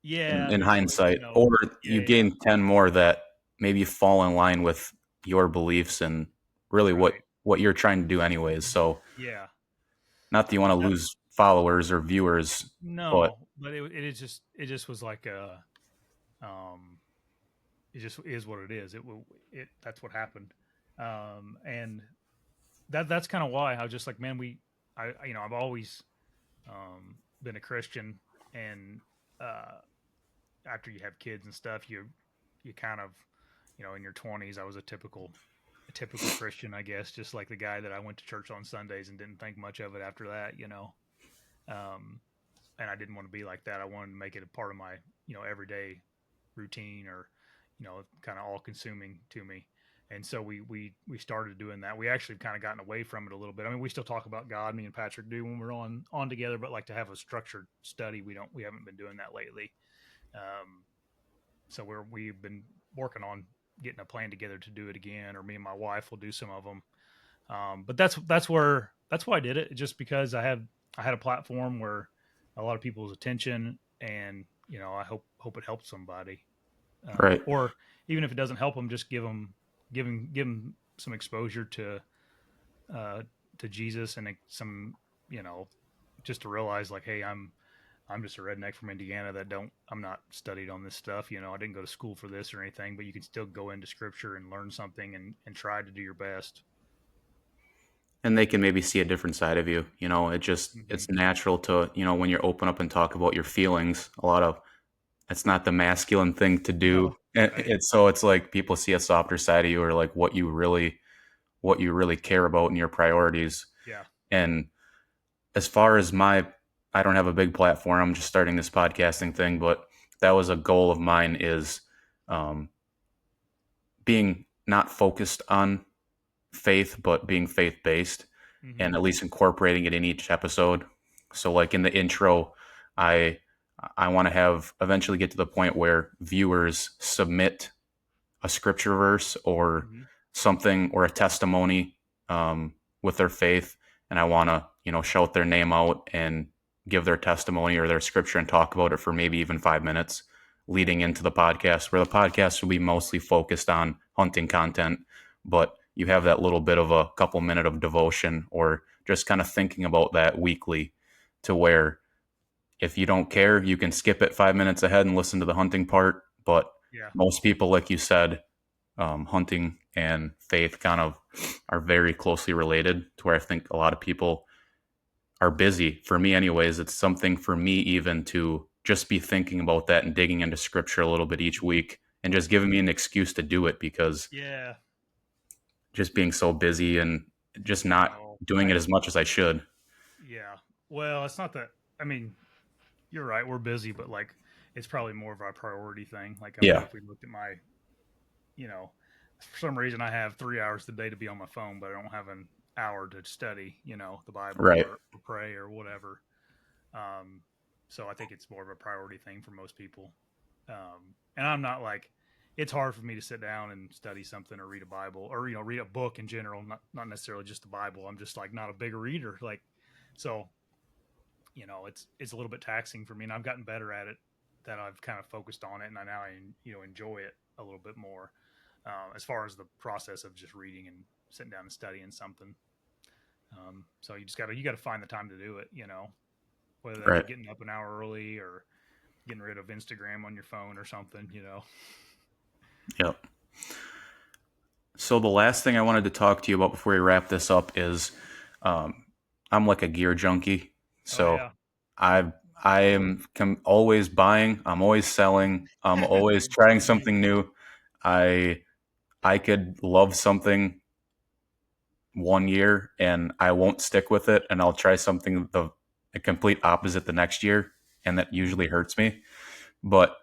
Yeah, in but hindsight, or yeah, you yeah, gained 10 more that maybe fall in line with your beliefs and really right, what you're trying to do anyways. So yeah. not that you want to That, lose followers or viewers, but no, but it just was like um it just is what it is. It that's what happened. And that's kind of why I was just like, man, I've always been a Christian, and uh after you have kids and stuff, you kind of, in your 20s, I was a typical Christian, I guess, just like the guy that I went to church on Sundays and didn't think much of it after that. Um, and I didn't want to be like that. I wanted to make it a part of my, everyday routine, or, kind of all consuming to me. And so we started doing that. We actually kind of gotten away from it a little bit. I mean, we still talk about God, me and Patrick do when we're on together, but like to have a structured study, we haven't been doing that lately. Um, so we've been working on getting a plan together to do it again, or me and my wife will do some of them. But that's why I did it, just because I had a platform where a lot of people's attention, and I hope it helps somebody, right. or even if it doesn't help them, just give them some exposure uh, to Jesus, and some, you know just to realize like, hey, I'm just a redneck from Indiana that don't I'm not studied on this stuff. I didn't go to school for this or anything, but you can still go into scripture and learn something, and try to do your best. And they can maybe see a different side of you. Hmm. It's natural to, when you open up and talk about your feelings, a lot of it's not the masculine thing to do. No, And right? it's like people see a softer side of you, or like what you really care about and your priorities. Yeah. And as far as I don't have a big platform. I'm just starting this podcasting thing, but that was a goal of mine is um, being not focused on faith, but being faith based Hmm. and at least incorporating it in each episode. So like in the intro, I I want to have eventually get to the point where viewers submit a scripture verse or Hmm. something or a testimony with their faith, and I want to shout their name out and give their testimony or their scripture and talk about it for maybe even 5 minutes leading into the podcast, where the podcast will be mostly focused on hunting content, but you have that little bit of a couple minute of devotion or just kind of thinking about that weekly, to where if you don't care, you can skip it 5 minutes ahead and listen to the hunting part. But Yeah. most people, like you said, hunting and faith kind of are very closely related, to where I think a lot of people are busy. For me, anyways, it's something for me even to just be thinking about that and digging into scripture a little bit each Hmm. week and just giving me an excuse to do it, because Yeah. just being so busy and just not No, doing it as much as I should. yeah. Well, it's not that. I mean, you're right. We're busy, but like, it's probably more of a priority thing. Like, I mean, Yeah. if we looked at my, you know, for some reason I have 3 hours a day to be on my phone, but I don't have an hour to study, the Bible Right. or pray or whatever. Um, so I think it's more of a priority thing for most people. And I'm not like, it's hard for me to sit down and study something or read a Bible or read a book in general, not necessarily just the Bible. I'm just like not a big reader. Like, so it's a little bit taxing for me, and I've gotten better at it. That I've kind of focused on it, and I now enjoy it a little bit more. As far as the process of just reading and sitting down and studying something. So you gotta find the time to do it. Whether that be Right. getting up an hour early or getting rid of Instagram on your phone or something. Yep. So the last thing I wanted to talk to you about before we wrap this up is, um, I'm like a gear junkie. Oh So yeah, I I am always buying. I'm always selling. I'm always trying same here. something new. I I could love something 1 year and I won't stick with it, and I'll try something the complete opposite the next year, and that Mm-hmm. usually hurts me. But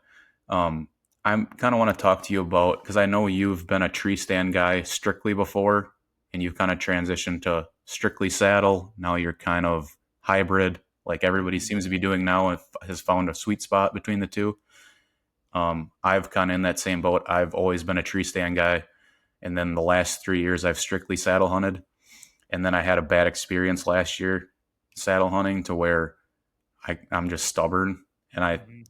um, I'm kind of want to talk to you about, because I know you've been a tree stand guy strictly before, and you've kind of transitioned to strictly saddle. Now you're kind of hybrid, like everybody Mm-hmm. seems to be doing now, and has found a sweet spot between the two. I've kind of in that same boat. I've always been a tree stand guy, and then the last 3 years I've strictly saddle hunted, and then I had a bad experience last year saddle hunting, to where I'm just stubborn, and I Mm-hmm.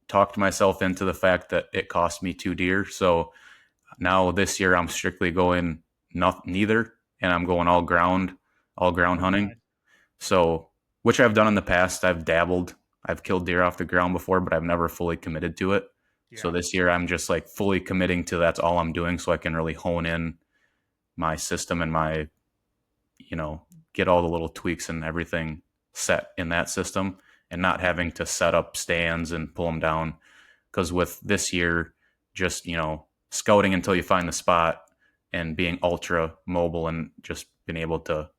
talked myself into the fact that it cost me too dear. So now this year I'm strictly going neither, and I'm going all ground Oh, hunting. nice. So, which I've done in the past. I've dabbled. I've killed deer off the ground before, but I've never fully committed to it. So Yeah. this year I'm just like fully committing to that's all I'm doing, so I can really hone in my system and my, you know, get all the little tweaks and everything set in that system, and not Mm-hmm. having to set up stands and pull them down. Because with this year, just, scouting until you find the spot and being ultra mobile and just being able to,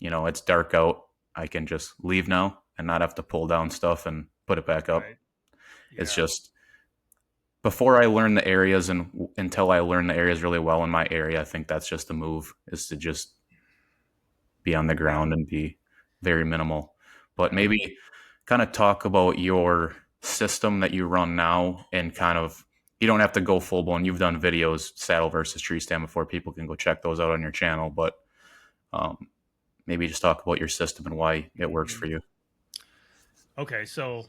it's dark out, I can just leave now and not have to pull down stuff and put it back up. Right. It's Yeah. just, before I learn the areas, and until I learn the areas really well in my area, I think that's just the move, is to just be on the Yeah. ground and be very minimal. But Yeah. maybe kind of talk about your system that you run now, and kind of, you don't have to go full blown. You've done videos saddle versus tree stand before. People can go check those out on your channel, but um, maybe just talk about your system and why it works Mm-hmm. for you. Okay, so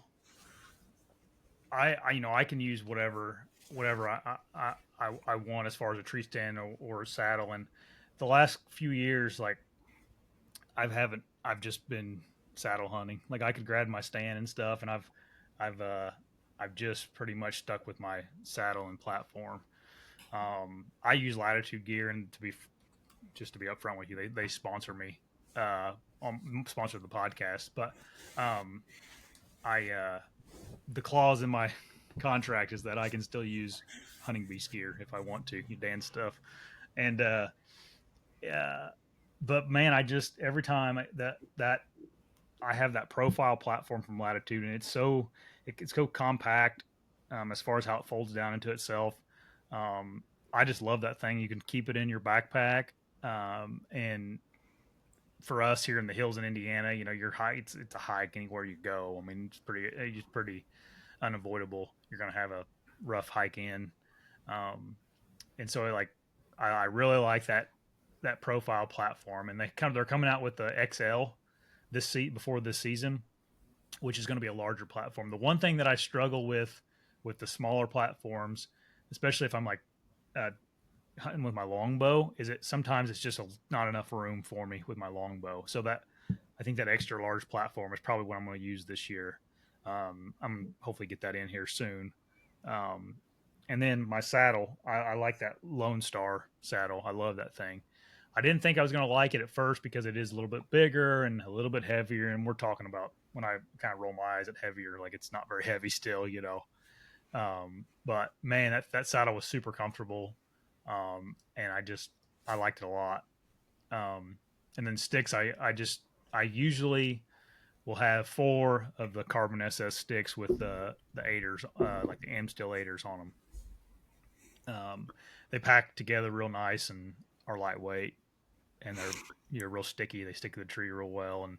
I can use whatever I want as far as a tree stand or a saddle. And the last few years, like I've just been saddle hunting. Like I could grab my stand and stuff, and I've uh I've just pretty much stuck with my saddle and platform. I use Latitude gear, and just to be upfront with you, they sponsor me, sponsor the podcast, but um I the clause in my contract is that I can still use hunting beast gear if I want to, Dan stuff. And uh, but man, I just every time that I have that profile platform from Latitude, and it's so compact as far as how it folds down into itself. Um, I just love that thing. You can keep it in your backpack, and for us here in the hills in Indiana, your hike, it's a hike anywhere you go. I mean, it's pretty unavoidable. You're going to have a rough hike in. And so like, I really like that profile platform, and they're coming out with the XL this seat before this season, which is going to be a larger platform. The one thing that I struggle with the smaller platforms, especially if I'm like uh, hunting with my longbow, is it sometimes it's just not enough room for me with my longbow. So that I think that extra large platform is probably what I'm going to use this year. I'm hopefully get that in here soon. Um, and then my saddle, I like that Lone Star saddle. I love that thing. I didn't think I was going to like it at first because it is a little bit bigger and a little bit heavier. And we're talking about when I kind of roll my eyes at heavier, like it's not very heavy still. But man, that saddle was super comfortable. And I liked it a lot. And then sticks, I usually will have four of the Carbon SS sticks with the aiders, like the Amsteel aiders on them. They pack together real nice and are lightweight, and they're real sticky. They stick to the tree real well, and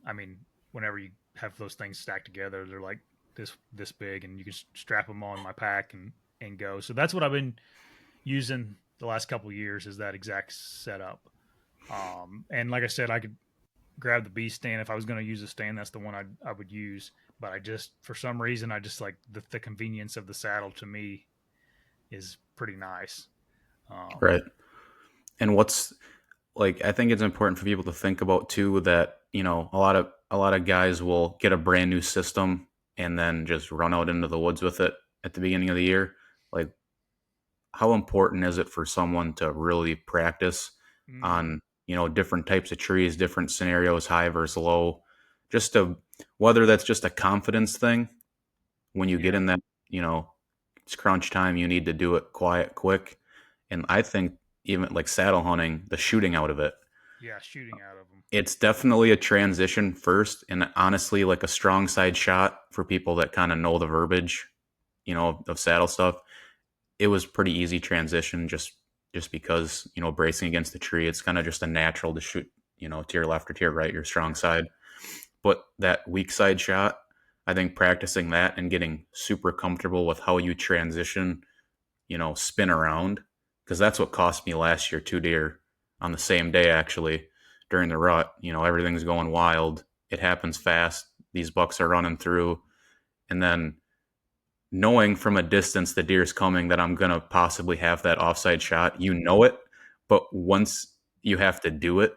I mean, whenever you have those things stacked together, they're like this big, and you can strap them on my pack and go. So that's what I've been using the last couple of years is that exact setup. And like I said, I could grab the B stand if I was going to use a stand. That's the one I would use. But I just for some reason I just like the convenience of the saddle to me is pretty nice. Um, Right. And what's like I think it's important for people to think about too that, a lot of guys will get a brand new system and then just run out into the woods with it at the beginning of the year. Like how important is it for someone to really practice mm, on, different types of trees, different scenarios, high versus low, just to whether that's just a confidence thing when you get yeah, in that, it's crunch time, you need to do it quiet, quick. And I think even like saddle hunting, the shooting out of it, yeah, shooting out of them. it's definitely a transition first. And honestly, like a strong side shot for people that kind of know the verbiage, of saddle stuff, it was pretty easy transition just because, bracing against the tree, it's kind of just a natural to shoot, to your left or to your right, your strong side. But that weak side shot, I think practicing that and getting super comfortable with how you transition, spin around, because that's what cost me last year, two deer on the same day, actually, during the rut. Everything's going wild. It happens fast. These bucks are running through. And then knowing from a distance the deer's coming that I'm going to possibly have that offside shot, it. But once you have to do it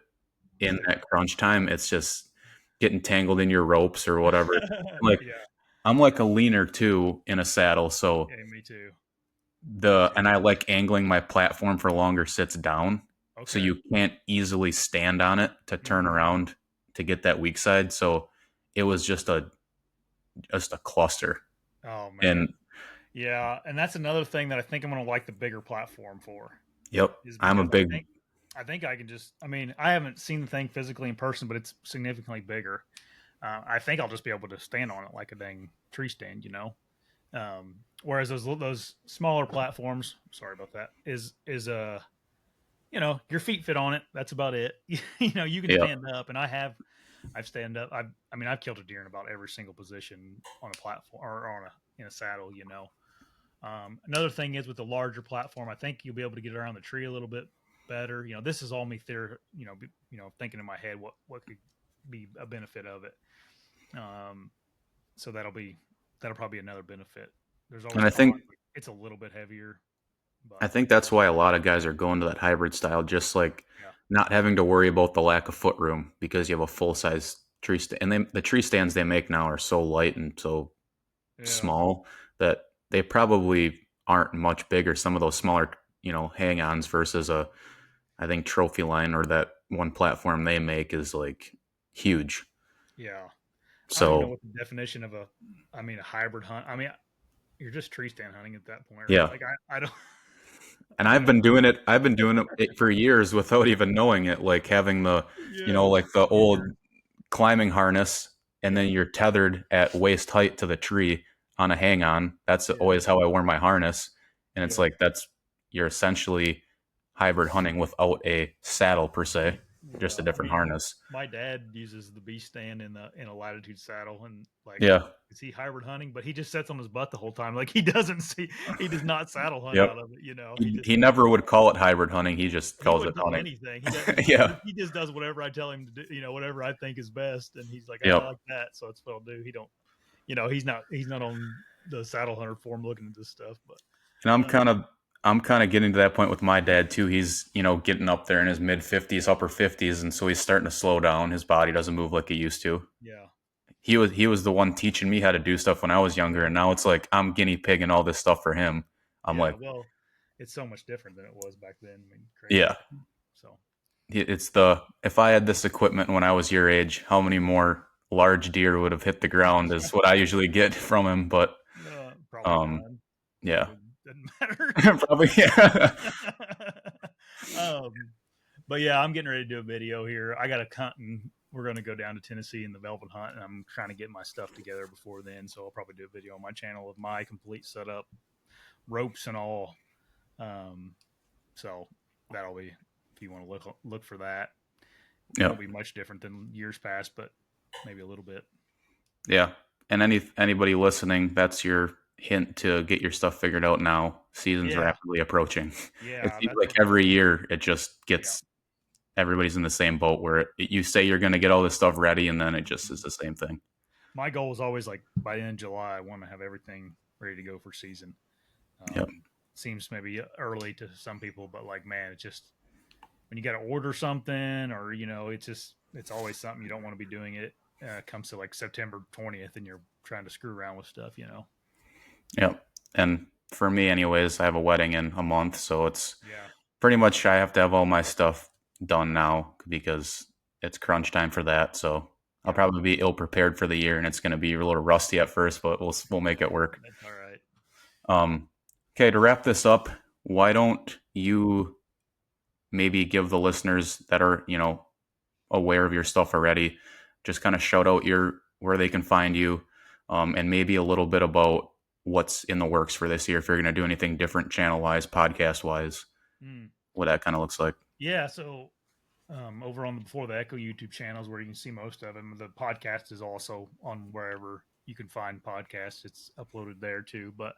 in Yeah, that crunch time, it's just getting tangled in your ropes or whatever. Like yeah, I'm like a leaner too in a saddle, so yeah. Me too. Me the and too. I like angling my platform for longer sits down, so Okay. you can't easily stand on it to turn Mm. around to get that weak side. So it was just a cluster. Oh man. And Yeah, and that's another thing that I think I'm going to like the bigger platform for yep, is I'm a because big I think I can just I mean, I haven't seen the thing physically in person, but it's significantly bigger. I think I'll just be able to stand on it like a dang tree stand. Whereas those smaller platforms, sorry about that, is your feet fit on it. That's about it. You can yep. stand up, and I've stand up. I've killed a deer in about every single position on a platform or on a in a saddle. Another thing is with the larger platform, I think you'll be able to get around the tree a little bit better. This is all me theory. Thinking in my head what could be a benefit of it. Um, so that'll probably be another benefit. There's And always I talk. think It's a little bit heavier, I but think that's why a lot of guys are going to that hybrid style, just like yeah, not having to worry about the lack of foot room because you have a full size tree stand. And the tree stands they make now are so light and so yeah, small that they probably aren't much bigger. Some of those smaller, hang-ons versus I think trophy line or that one platform they make is like huge. yeah. I don't even know So what the definition of a hybrid hunt. I mean, you're just tree stand hunting at that point, right? yeah, Like I don't, and I don't I've know been what the doing it. I've been definition. doing it for years without even knowing it. Like having the, Yeah, like the old you're climbing harness, and then yeah, you're tethered at waist height to the tree on a hang on. That's yeah, always how I wore my harness. And it's yeah, like you're essentially hybrid hunting without a saddle per se. just a I different mean, harness. my dad uses the beast stand in a latitude saddle, and like, Yeah. is he hybrid hunting? But he just sits on his butt the whole time. Like he does not saddle hunt Yep. out of it. You know, he He just never would call it hybrid hunting. He just he calls it wouldn't call it hunting. anything. He does. Yeah. He just does whatever I tell him to do. You know, whatever I think is best, and he's like, I Yep. like that, so that's what I'll do. He don't. You know, he's not on the saddle hunter form looking at this stuff, but. And Um, I'm kind of getting to that point with my dad too. He's, getting up there in his mid 50s, upper 50s, and so he's starting to slow down. His body doesn't move like it used to. yeah, He was the one teaching me how to do stuff when I was younger, yeah, and now it's like I'm guinea pigging all this stuff for him. I'm yeah. like, Well, it's so much different than it was back then. I mean, crazy. yeah, So it's the if I had this equipment when I was your age, how many more large deer would have hit the ground is what I usually get from him. But probably um, none. yeah, Probably doesn't matter. probably yeah, um, but yeah, I'm getting ready to do a video here. I got a hunt, and we're going to go down to Tennessee in the velvet hunt, and I'm trying to get my stuff together before then. So I'll probably do a video on my channel of my complete setup, ropes and all. Um, so that'll be if you want to look for that. yeah, Won't be much different than years past, but maybe a little bit. yeah. And anybody listening, that's your hint to get your stuff figured out now. Season's Yeah, rapidly approaching. It yeah, seems that's like what. every year it just Yeah. gets everybody's in the same boat where you say you're going to get all this stuff ready, and then it just is the same thing. My goal is always like by the end of July, I want to have everything ready to go for season. Yep. Seems maybe early to some people, but like, man, it's just when you got to order something, or it's always something you don't want to be doing it. Comes to like September 20th, and you're trying to screw around with stuff. Yep. And for me, anyways, I have a wedding in a month, so it's Yeah, pretty much I have to have all my stuff done now because it's crunch time for that. So I'll yeah, probably be ill prepared for the year, and it's going to be a little rusty at first, but we'll make it work. that's all right. Um, okay, to wrap this up, why don't you maybe give the listeners that are aware of your stuff already, just kind of shout out your where they can find you, and maybe a little bit about what's in the works for this year. If you're going to do anything different, channel wise, podcast wise, Mm. what that kind of looks like. Yeah, so over on the Before the Echo YouTube channels where you can see most of them. The podcast is also on wherever you can find podcasts. It's uploaded there too. But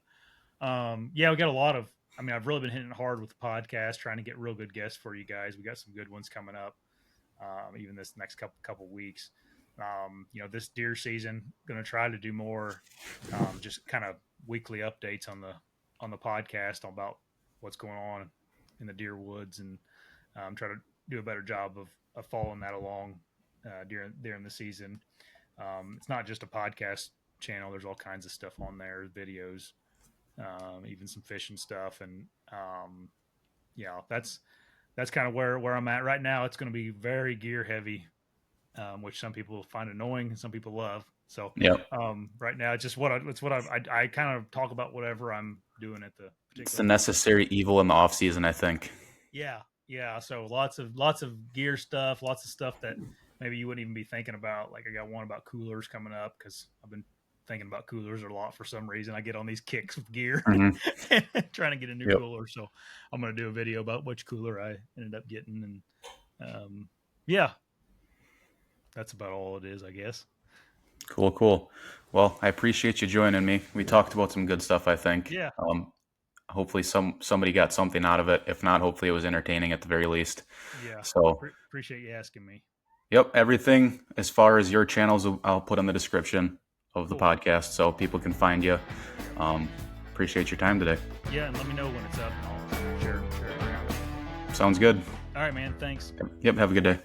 yeah, we got a lot of. I mean, I've really been hitting it hard with the podcast, trying to get real good guests for you guys. We got some good ones coming up, even this next couple weeks. This deer season, going to try to do more, just kind of weekly updates on the podcast about what's going on in the deer woods, and try to do a better job of following that along during the season. It's not just a podcast channel. There's all kinds of stuff on there, videos, even some fishing stuff, and yeah, that's kind of where I'm at right now. It's going to be very gear heavy, which some people find annoying and some people love. So Yep. right now, it's just I kind of talk about whatever I'm doing at the It's the particular time. necessary evil in the off season, I think. Yeah, yeah. So lots of gear stuff, lots of stuff that maybe you wouldn't even be thinking about. Like I got one about coolers coming up because I've been thinking about coolers a lot for some reason. I get on these kicks with gear, Hmm. trying to get a new Yep. cooler. So I'm gonna do a video about which cooler I ended up getting, and yeah, that's about all it is, I guess. Cool, cool. Well, I appreciate you joining me. We talked about some good stuff, I think. Yeah, Hopefully somebody got something out of it. If not, hopefully it was entertaining at the very least. yeah. So, Appreciate you asking me. yep, everything as far as your channels, I'll put in the description of the Cool. podcast so people can find you. Appreciate your time today. Yeah, and let me know when it's up, and I'll share it around. Sounds good. All right, man. Thanks. Yep, have a good day.